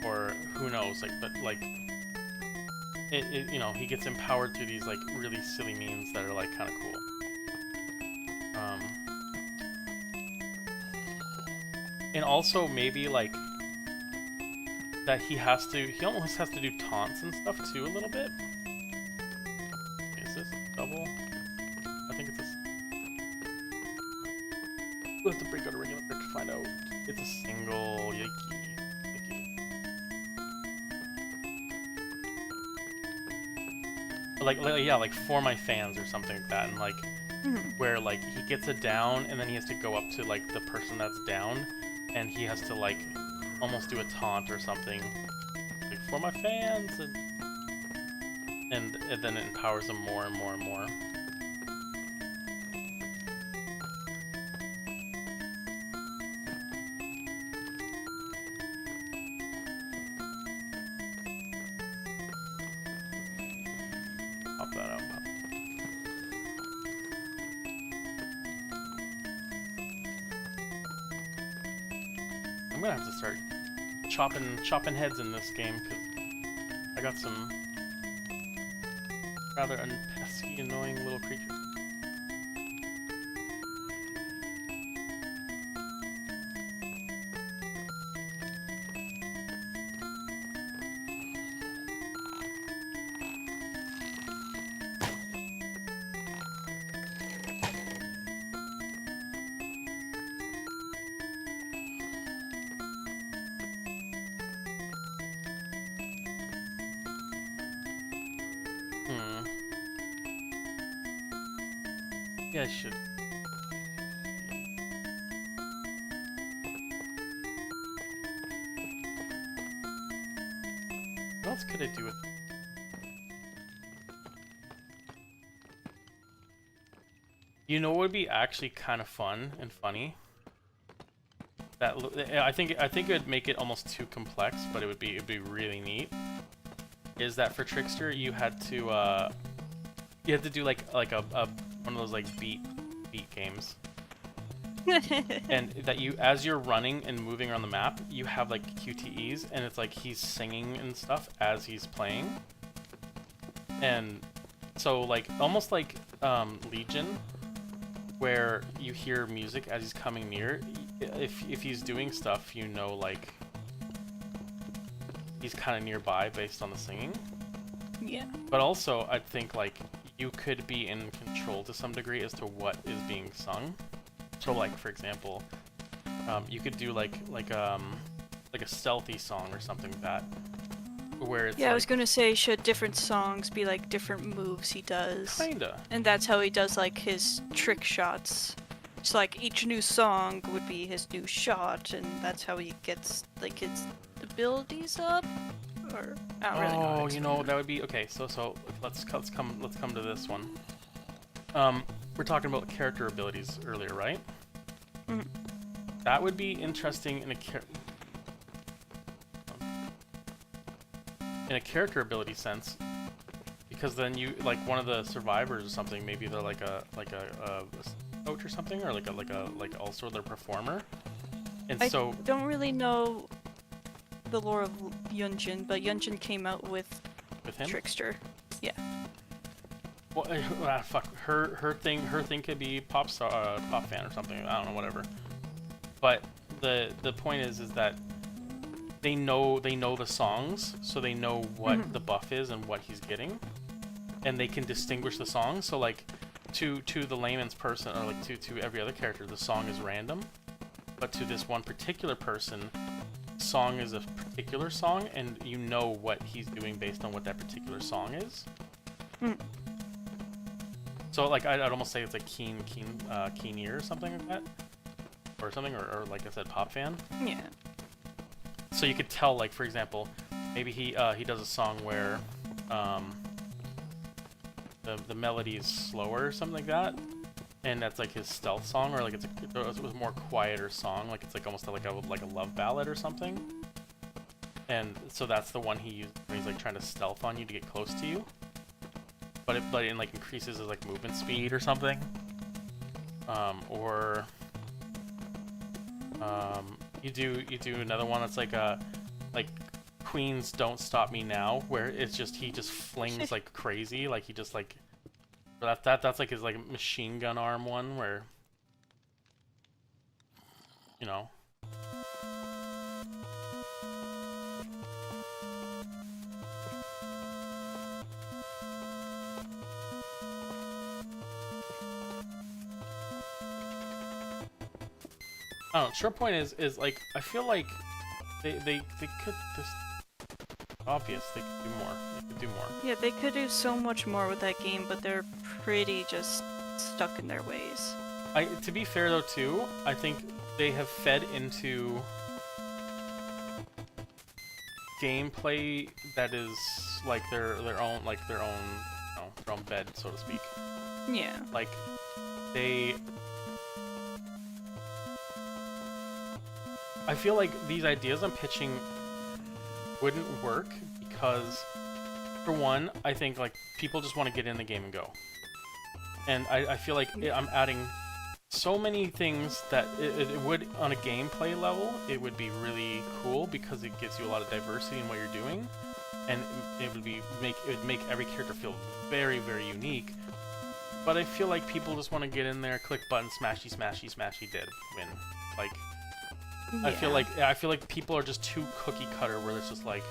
or who knows, like, but like it you know, he gets empowered through these like really silly means that are like kind of cool. And also maybe like that he almost has to do taunts and stuff too a little bit. Is this double? I think it's a. We'll have to break out a regular brick to find out. It's a single. Yikey. Like yeah, like For My Fans or something like that, and like where like he gets it down and then he has to go up to like the person that's down, and he has to like almost do a taunt or something, like For My Fans, and then it empowers him more and more and more. Pop that out. I'm gonna have to start chopping heads in this game, because I rather pesky, annoying little creatures. Yeah, I should. What else could I do with? You know what would be actually kind of fun and funny? I think it would make it almost too complex, but it'd be really neat. Is that for Trickster you had to do like a one of those like beat games. And that you, as you're running and moving around the map, you have like QTEs, and it's like he's singing and stuff as he's playing. And so like almost like Legion, where you hear music as he's coming near. If he's doing stuff, you know, like he's kind of nearby based on the singing. Yeah. But also, I think like you could be in control to some degree as to what is being sung. So like, for example, you could do like a stealthy song or something like that, where it's I was gonna say, should different songs be like different moves he does? Kinda. And that's how he does like his trick shots. So like each new song would be his new shot, and that's how he gets like his abilities up. Or I don't really know. Oh, you know that would be okay. So let's come to this one. We're talking about character abilities earlier, right? Mm-hmm. That would be interesting in a character ability sense, because then you like one of the survivors or something. Maybe they're like a coach or something, or like also their performer. And I so don't really know the lore of Yunjin, but Yunjin came out with him? Trickster. Yeah. Well, fuck. Her thing could be pop fan or something. I don't know, whatever. But the point is that they know the songs, so they know what the buff is and what he's getting, and they can distinguish the songs. So like, to the layman's person, or like to every other character, the song is random, but to this one particular person, song is a particular song, and you know what he's doing based on what that particular song is. So like I'd almost say it's like keen ear or something like that, or something, or like I said, pop fan. Yeah. So you could tell, like, for example, maybe he does a song where the melody is slower or something like that, and that's like his stealth song, or like it was a more quieter song, like it's like almost like a love ballad or something. And so that's the one he used when he's like trying to stealth on you to get close to you. But it like increases his like movement speed or something. Or you do another one that's like Queen's Don't Stop Me Now, where it's just he just flings like crazy, like he just like that's like his like machine gun arm one, where you know. I don't know. Short point is like I feel like they could just obvious they could do more. They could do more. Yeah, they could do so much more with that game, but they're pretty just stuck in their ways. To be fair though too, I think they have fed into gameplay that is like their own bed, so to speak. Yeah. Like I feel like these ideas I'm pitching wouldn't work because, for one, I think like people just want to get in the game and go. And I feel like I'm adding so many things that it would, on a gameplay level, it would be really cool because it gives you a lot of diversity in what you're doing. and it would make every character feel very, very unique. But I feel like people just want to get in there, click button, smashy, smashy, smashy, dead, win. Like, Yeah. I feel like people are just too cookie cutter, where it's just like,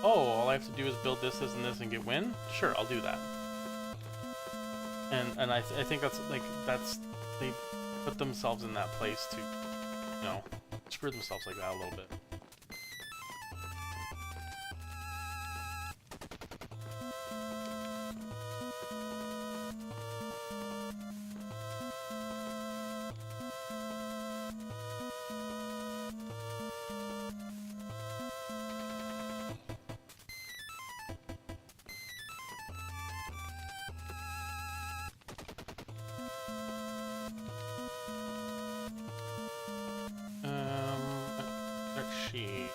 oh, all I have to do is build this, this, and this, and get win. Sure, I'll do that. And I think that's they put themselves in that place to, you know, screw themselves like that a little bit. Let's see.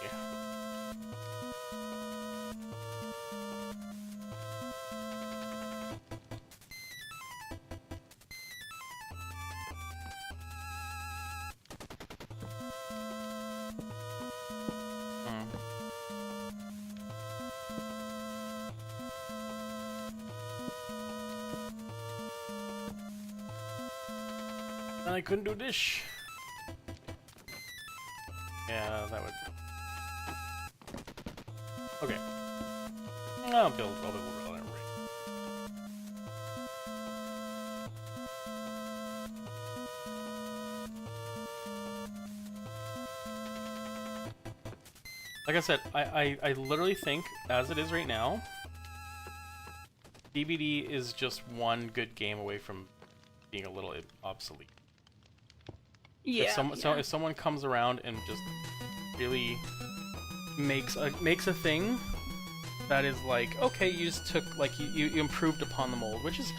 And I couldn't do this. Yeah, that would. Okay. I'll build a little ring. Like I said, I literally think, as it is right now, DBD is just one good game away from being a little obsolete. Yeah. If someone comes around and just really makes a thing that is like, okay, you just took, like, you improved upon the mold, which is,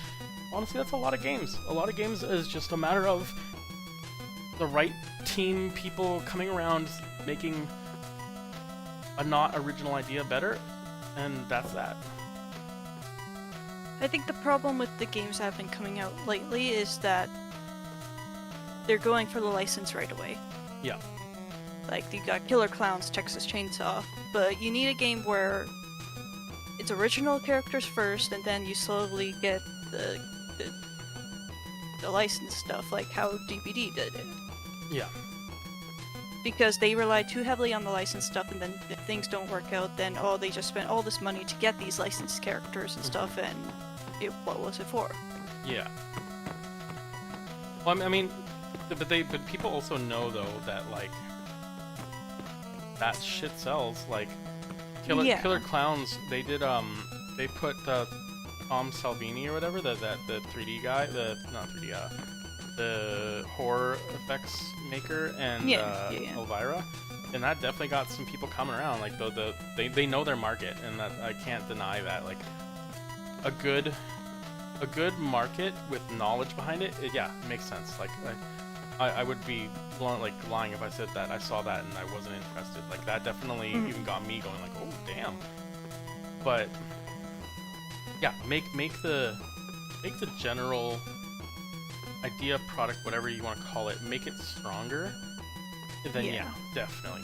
honestly, that's a lot of games. A lot of games is just a matter of the right team, people coming around, making a not original idea better, and that's that. I think the problem with the games that have been coming out lately is that they're going for the license right away. Yeah. Like, you got Killer Clowns, Texas Chainsaw, but you need a game where it's original characters first, and then you slowly get the licensed stuff, like how DBD did it. Yeah. Because they rely too heavily on the licensed stuff, and then if things don't work out, then, oh, they just spent all this money to get these licensed characters and stuff, and what was it for? Yeah. Well, I mean, but people also know, though, that, like, that shit sells. Like, Killer Clowns, they did, they put Tom Salvini or whatever, the 3D guy, not 3D, the horror effects maker, and Elvira, and that definitely got some people coming around. Like, they know their market, and that I can't deny that. Like, a good market with knowledge behind it, yeah, it makes sense. Like, I would be lying if I said that I saw that and I wasn't interested. Like, that definitely even got me going, like, oh damn. But yeah, make the general idea, product, whatever you want to call it, make it stronger. And then yeah, definitely.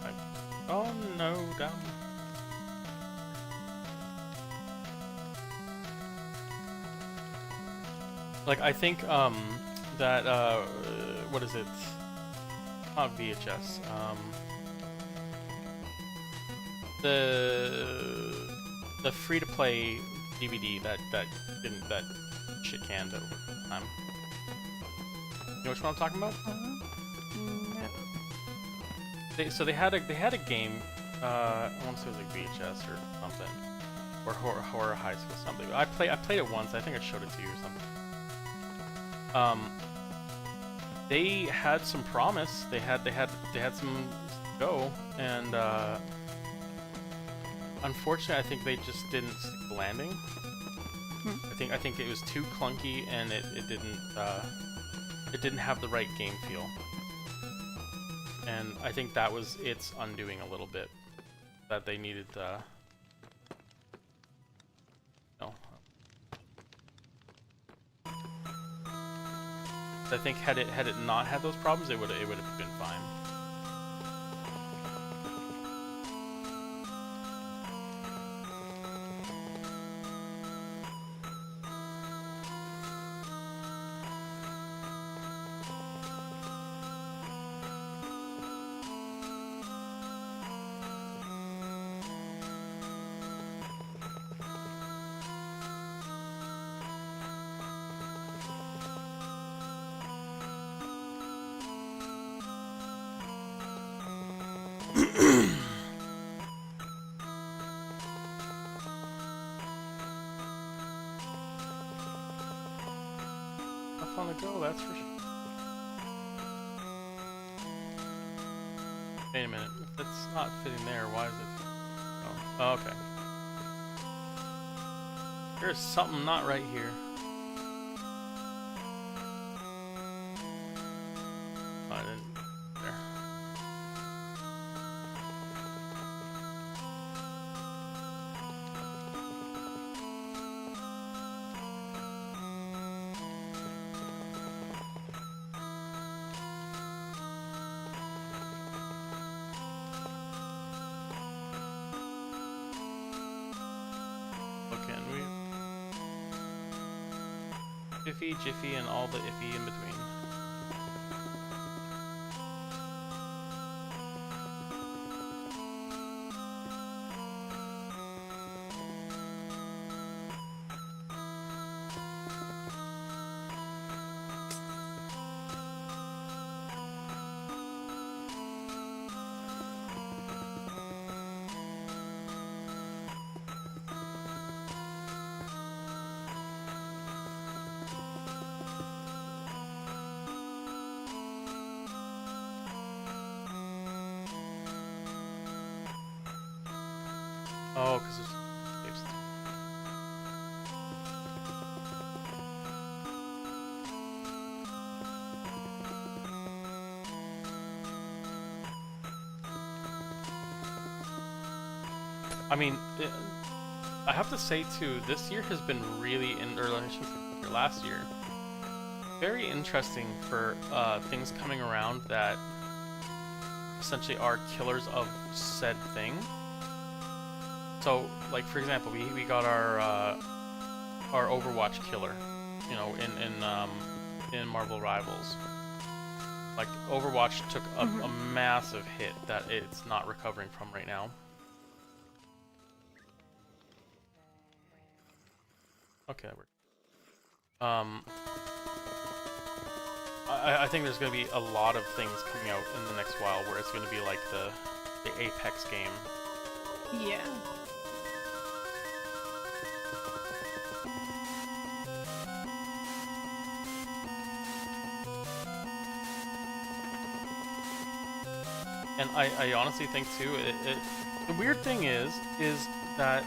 Like, oh no, down. Like, I think that what is it? Not VHS. The free-to-play DVD that shit canned over time. You know which one I'm talking about? No. So they had a game. I want to say it was like VHS or something, or horror high school something. I played it once. I think I showed it to you or something. They had some promise. They had some go, and unfortunately, I think they just didn't stick the landing. I think it was too clunky, and it didn't have the right game feel. And I think that was its undoing a little bit. That they needed I think had it not had those problems, it would have been fine. Tough on the go, that's for sure. Wait a minute, if it's not fitting there, why is it? Oh, okay. There's something not right here. Oh, I didn't. There. Iffy, Jiffy, and all the iffy in between. Oh, because it's... I mean, I have to say too, this year has been really, or last year, very interesting for things coming around that essentially are killers of said thing. So, like for example, we got our Overwatch killer, you know, in Marvel Rivals. Like Overwatch took a massive hit that it's not recovering from right now. Okay, that worked. I think there's going to be a lot of things coming out in the next while where it's going to be like the Apex game. Yeah. And I honestly think too, the weird thing is that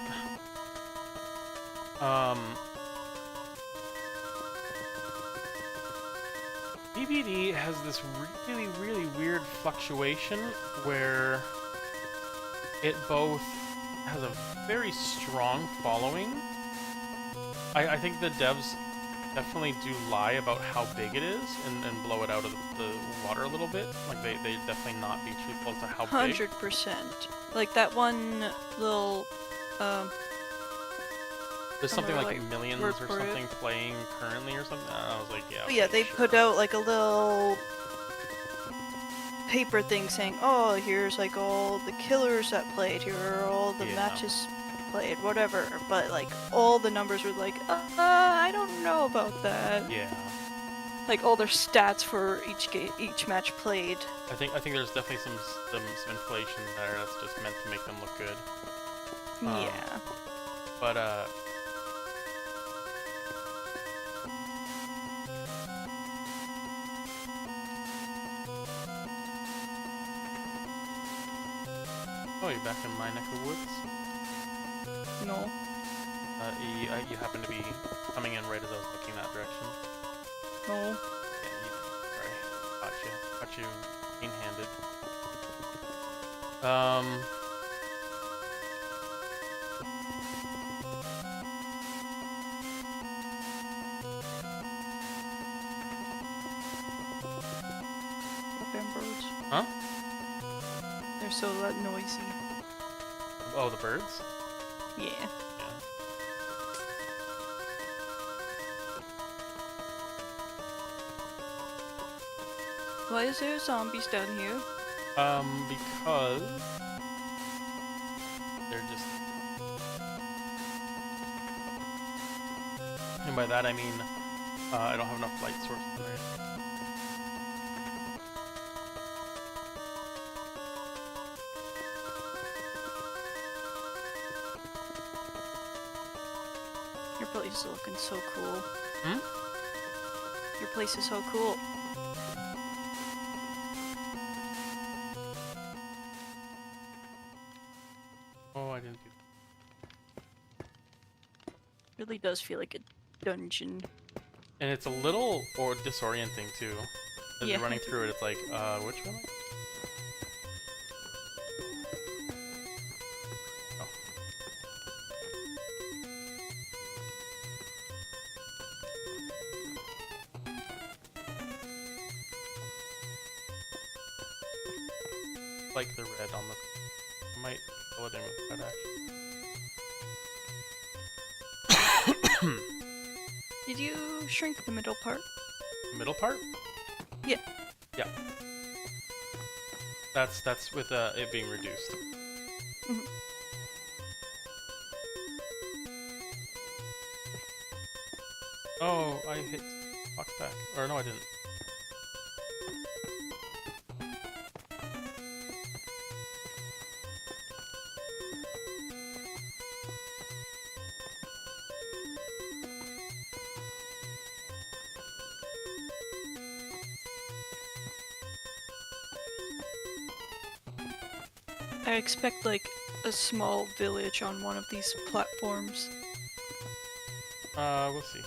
DBD has this really, really weird fluctuation where it both has a very strong following. I think the devs definitely do lie about how big it is and blow it out of the water a little bit. Like they definitely not be truthful as to how big. 100%. Like that one little There's something like like millions or something playing currently or something. And I was like, yeah. Okay, yeah, they put out like a little paper thing saying, oh, here's like all the killers that played, here are all the matches played, whatever. But like all the numbers were like, I don't know about that. Yeah. Like all their stats for each match played. I think there's definitely some inflation there that's just meant to make them look good. Yeah. But oh, you're back in my neck of the woods? No. You happen to be coming in right as I was looking that direction. No. Yeah, sorry. Got you green-handed. They're so noisy. Oh, the birds? Yeah. Yeah. Why is there zombies down here? Because they're just, and by that I mean I don't have enough light source tonight. Your place is looking so cool. Hmm? Your place is so cool. Oh, I didn't do Really does feel like a dungeon. And it's a little or disorienting too. As Yeah. you're running through it, it's like, which one? Oh. Like the red on the. I might fill it in with red actually. Did you shrink the middle part? Middle part? Yeah. Yeah. That's with it being reduced. Mhm. Oh, I hit box back. Or no, I didn't. I expect like a small village on one of these platforms. We'll see.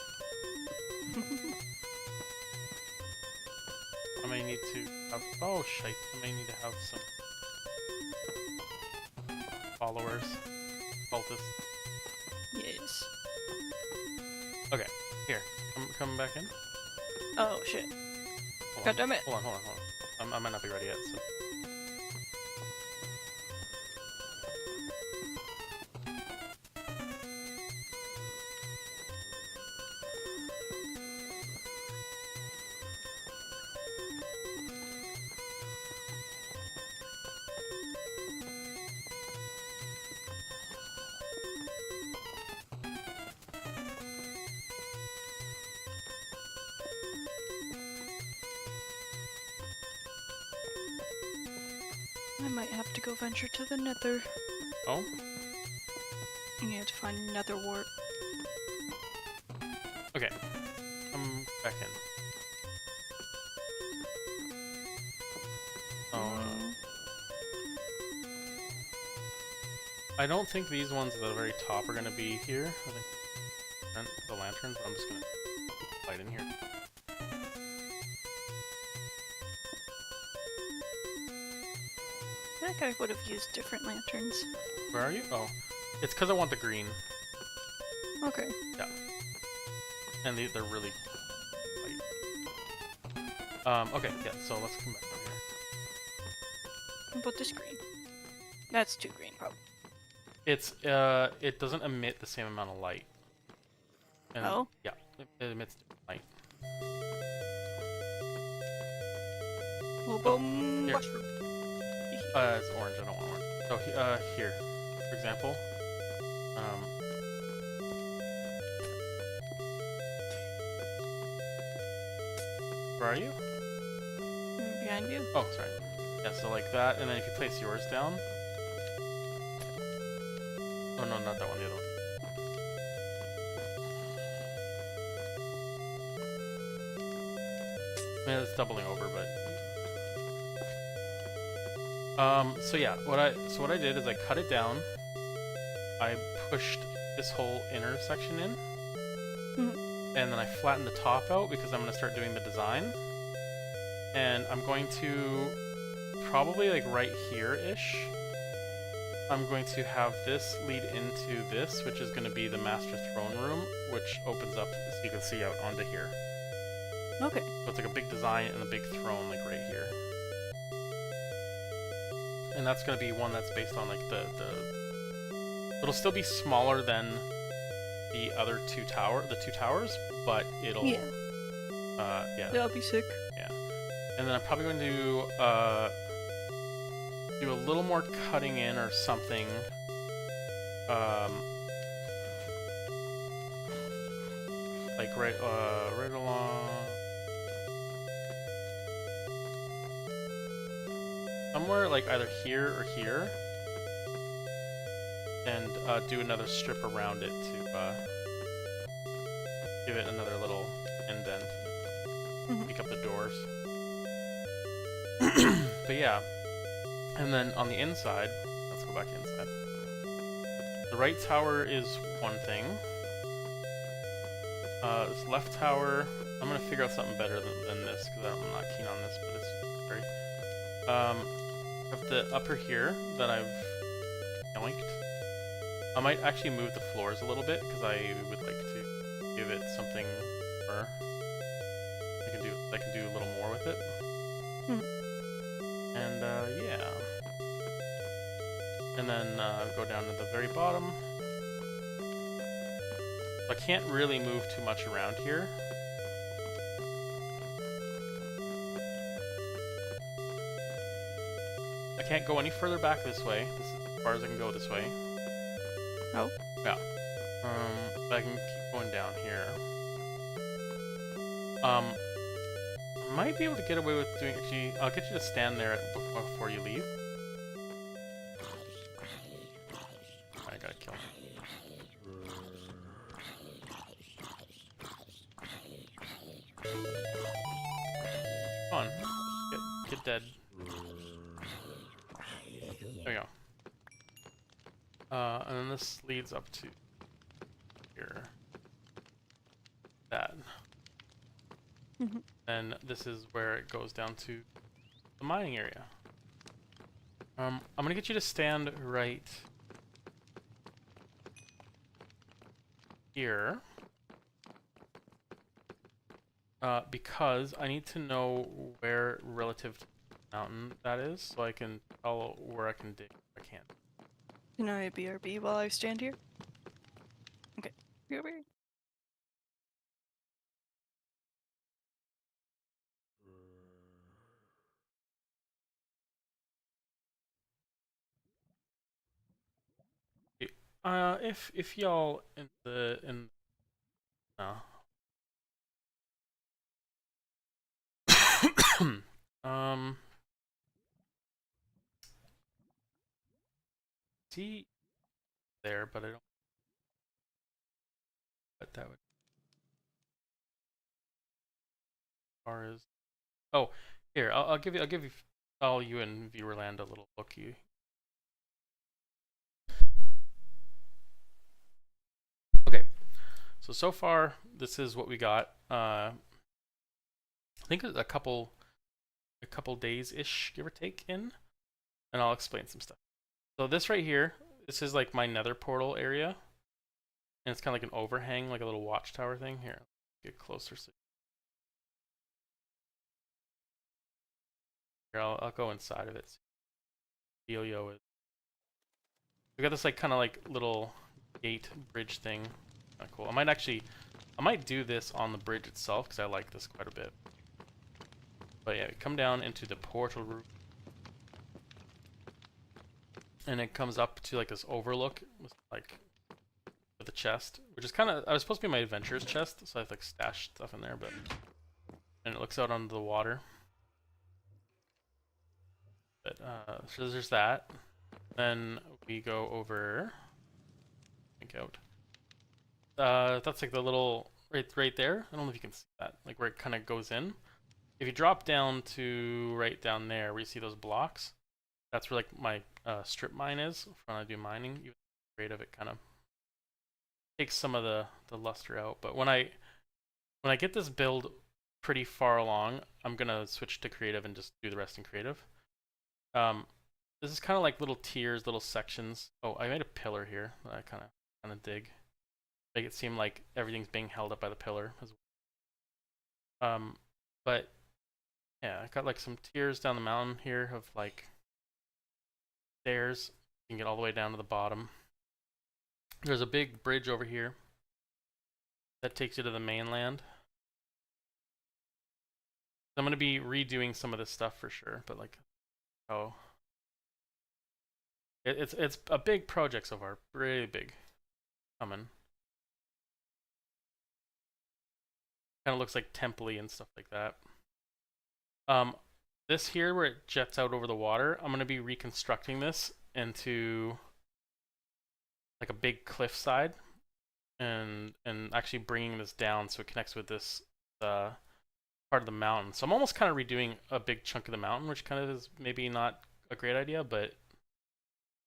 I may need to have. Oh, shite. I may need to have some followers. Cultists. Yes. Okay, here. Come back in. Oh shit. Hold God on. damn it. Hold on. I might not be ready yet, so. I might have to go venture to the nether. Oh? You have to find nether wart. Okay. Come back in. Oh, I don't think these ones at the very top are gonna be here. I think the lanterns, but I'm just gonna light in here. I feel like I would have used different lanterns. Where are you? Oh. It's because I want the green. Okay. Yeah. And they're really light. Okay, yeah, so let's come back over here. What about this green? That's too green, probably. It's, it doesn't emit the same amount of light. And, Oh? Yeah, it emits different light. Well, boom. Here. It's orange, I don't want orange. So, here, for example. Where are you? Behind you? Oh, sorry. Yeah, so like that, and then if you place yours down. Oh no, not that one, the other one. I mean, it's doubling over, but. So yeah, what I did is I cut it down. I pushed this whole inner section in. And then I flattened the top out because I'm going to start doing the design. And I'm going to, probably like right here-ish, I'm going to have this lead into this, which is going to be the Master Throne Room, which opens up so you can see out onto here. Okay. So it's like a big design and a big throne like right here. and that's gonna be one that's based on like the. It'll still be smaller than the other two towers, but it'll. Yeah. Yeah. That'll be sick. Yeah. And then I'm probably going to do a little more cutting in or something. Like right along. Somewhere like either here or here. And do another strip around it to give it another little indent. Pick up the doors. But yeah. And then on the inside, let's go back inside. The right tower is one thing. This left tower, I'm gonna figure out something better than this because I'm not keen on this, but it's great. Have the upper here that I've yoinked. I might actually move the floors a little bit because I would like to give it something more. I can do a little more with it. And yeah. And then go down to the very bottom. I can't really move too much around here. I can't go any further back this way. This is as far as I can go this way. Oh. Yeah. But I can keep going down here. I might be able to get away with doing. Actually, I'll get you to stand there before you leave. I gotta kill him. Come on, get dead. There we go. And then this leads up to here. That. And this is where it goes down to the mining area. I'm gonna get you to stand right here. Because I need to know where relative to the mountain that is, so I can tell where I can dig if I can. Can I BRB while I stand here? Okay. BRB. If y'all in see there, but I don't. But that would. As far as here, I'll give you all you in Viewerland a little looky. Okay, so far this is what we got. I think a couple days ish, give or take, in, and I'll explain some stuff. So this right here, this is like my nether portal area, and it's kind of like an overhang, like a little watchtower thing. Here, get closer. So here, I'll go inside of it. Dealio is. We got this like kind of like little gate bridge thing. Kind of cool. I might do this on the bridge itself because I like this quite a bit. But yeah, we come down into the portal room, and it comes up to like this overlook with like with the chest, which is kind of, I was supposed to be my adventurer's chest, so I have like stashed stuff in there, but and it looks out onto the water. But so there's that. Then we go over. Think out. That's like the little right there. I don't know if you can see that, like where it kind of goes in. If you drop down to right down there where you see those blocks, that's where like my strip mine is when I do mining. Even the rate of it kind of takes some of the luster out. But when I get this build pretty far along, I'm gonna switch to creative and just do the rest in creative. This is kind of like little tiers, little sections. Oh, I made a pillar here that I kind of dig. Make it seem like everything's being held up by the pillar. But yeah, I got like some tiers down the mountain here of like stairs. You can get all the way down to the bottom. There's a big bridge over here that takes you to the mainland. I'm going to be redoing some of this stuff for sure, but like, oh, it's a big project so far, really big, coming. Kind of looks like temple-y and stuff like that. This here where it jets out over the water, I'm going to be reconstructing this into like a big cliffside, and actually bringing this down so it connects with this part of the mountain. So I'm almost kind of redoing a big chunk of the mountain, which kind of is maybe not a great idea, but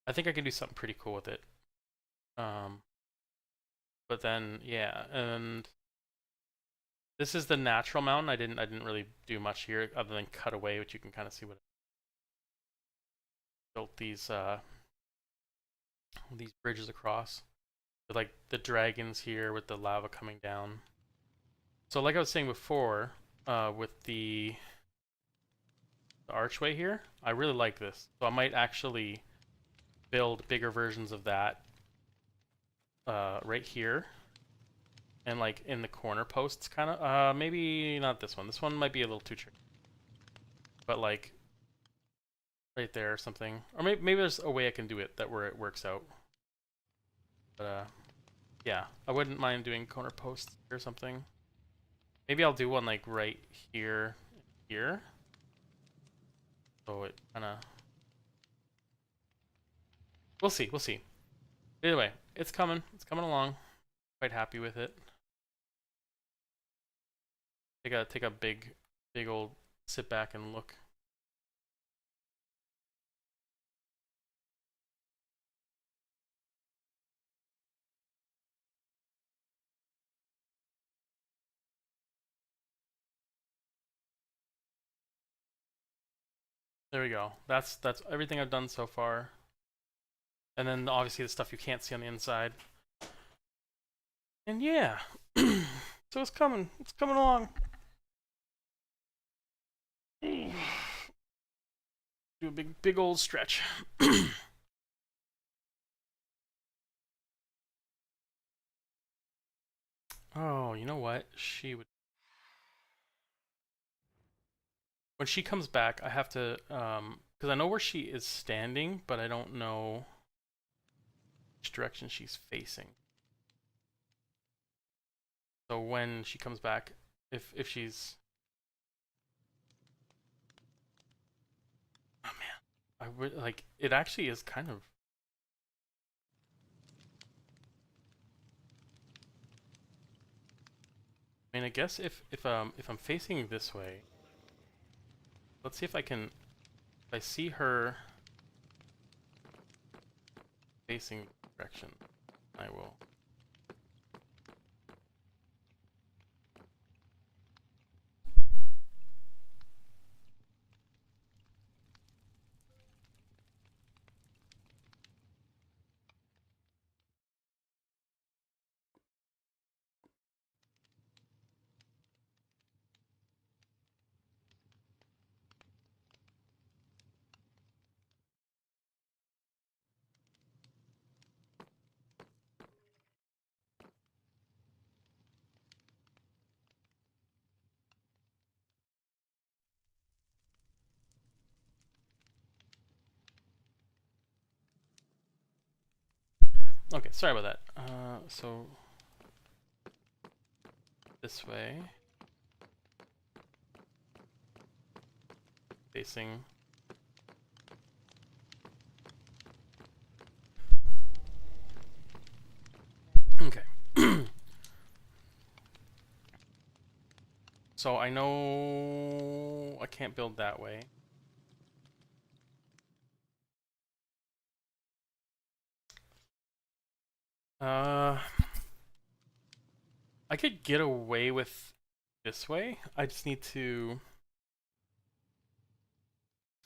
I think I can do something pretty cool with it. But then yeah, and this is the natural mountain. I didn't really do much here other than cut away, which you can kind of see what I built these bridges across. With like the dragons here with the lava coming down. So like I was saying before, with the archway here, I really like this. So I might actually build bigger versions of that right here. And like in the corner posts, kind of. Maybe not this one. This one might be a little too tricky. But like right there or something. Or maybe there's a way I can do it that where it works out. But yeah, I wouldn't mind doing corner posts or something. Maybe I'll do one like right here, here. So it kind of. We'll see. We'll see. Either way, it's coming. It's coming along. Quite happy with it. Take a big old sit back and look. There we go. That's everything I've done so far. And then obviously the stuff you can't see on the inside. And yeah. So it's coming. It's coming along. Do a big old stretch. Oh, you know what? She would. When she comes back, I have to, because I know where she is standing, but I don't know which direction she's facing. So when she comes back, if she's, oh man, I would like it. Actually, is kind of. I mean, I guess if I'm facing this way, let's see if I can. If I see her facing the direction, I will. Okay, sorry about that. So this way, facing. Okay. So I know I can't build that way. I could get away with this way. I just need to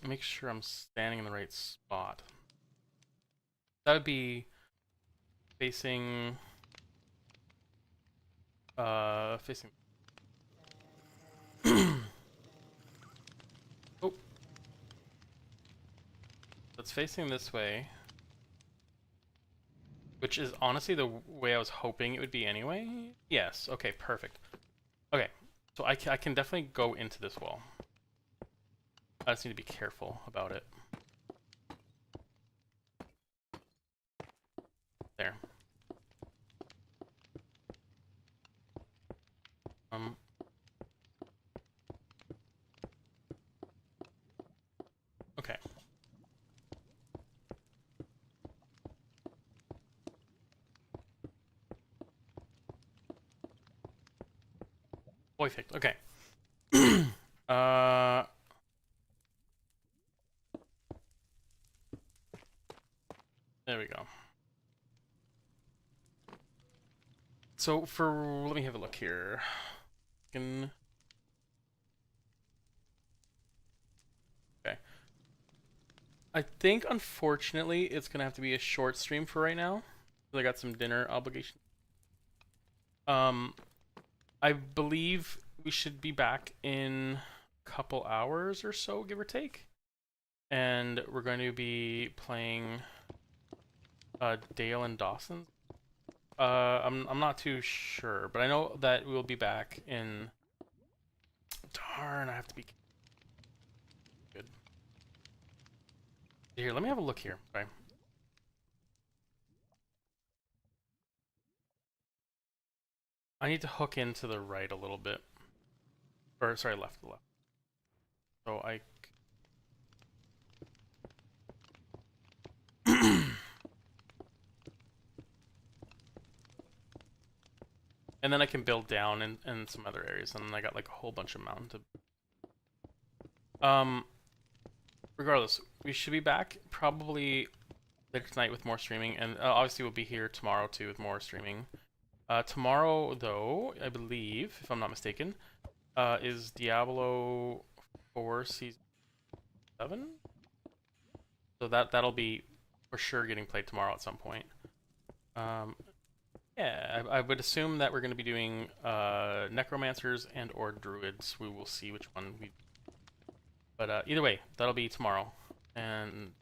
make sure I'm standing in the right spot. That would be facing facing oh, it's facing this way. Which is honestly the way I was hoping it would be anyway. Yes, okay, perfect. Okay, so I can definitely go into this wall. I just need to be careful about it. There. Okay. Perfect. Okay. There we go. So let me have a look here. Okay. I think unfortunately it's gonna have to be a short stream for right now. I got some dinner obligations. I believe we should be back in a couple hours or so, give or take. And we're going to be playing Dale and Dawson. I'm not too sure, but I know that we'll be back in. Darn, I have to be good. Here, let me have a look here. Sorry. I need to hook into the right a little bit. Or, sorry, left. So I... and then I can build down in some other areas, and then I got like a whole bunch of mountains. Regardless, we should be back probably later tonight with more streaming, and obviously we'll be here tomorrow too with more streaming. Tomorrow, though, I believe, if I'm not mistaken, is Diablo 4 Season 7? So that'll be for sure getting played tomorrow at some point. Yeah, I would assume that we're going to be doing Necromancers and or Druids. We will see which one we... But either way, that'll be tomorrow. And...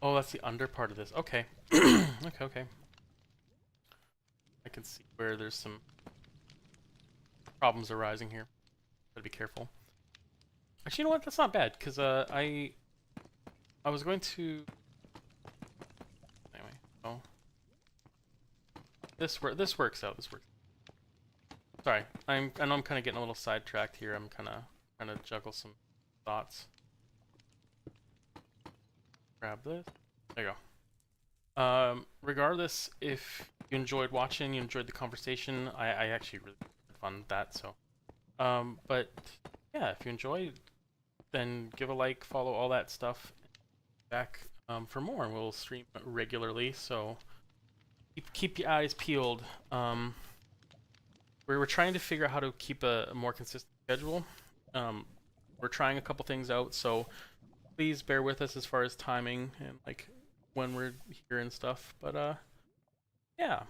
Oh, that's the under part of this. Okay. Okay. I can see where there's some problems arising here. Gotta be careful. Actually, you know what? That's not bad, because I was going to... Anyway, oh. This works out. This works. Sorry, I know I'm kind of getting a little sidetracked here. I'm kind of trying to juggle some thoughts. Grab this. There you go. Regardless, if you enjoyed watching, you enjoyed the conversation, I actually really had fun with that, so. But, yeah, if you enjoyed, then give a like, follow all that stuff. Back for more, and we'll stream regularly, so keep your eyes peeled. We're trying to figure out how to keep a more consistent schedule. We're trying a couple things out, so please bear with us as far as timing and like when we're here and stuff. But yeah,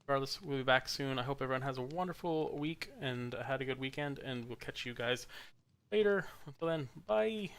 regardless, we'll be back soon. I hope everyone has a wonderful week and had a good weekend, and we'll catch you guys later. Until then, bye.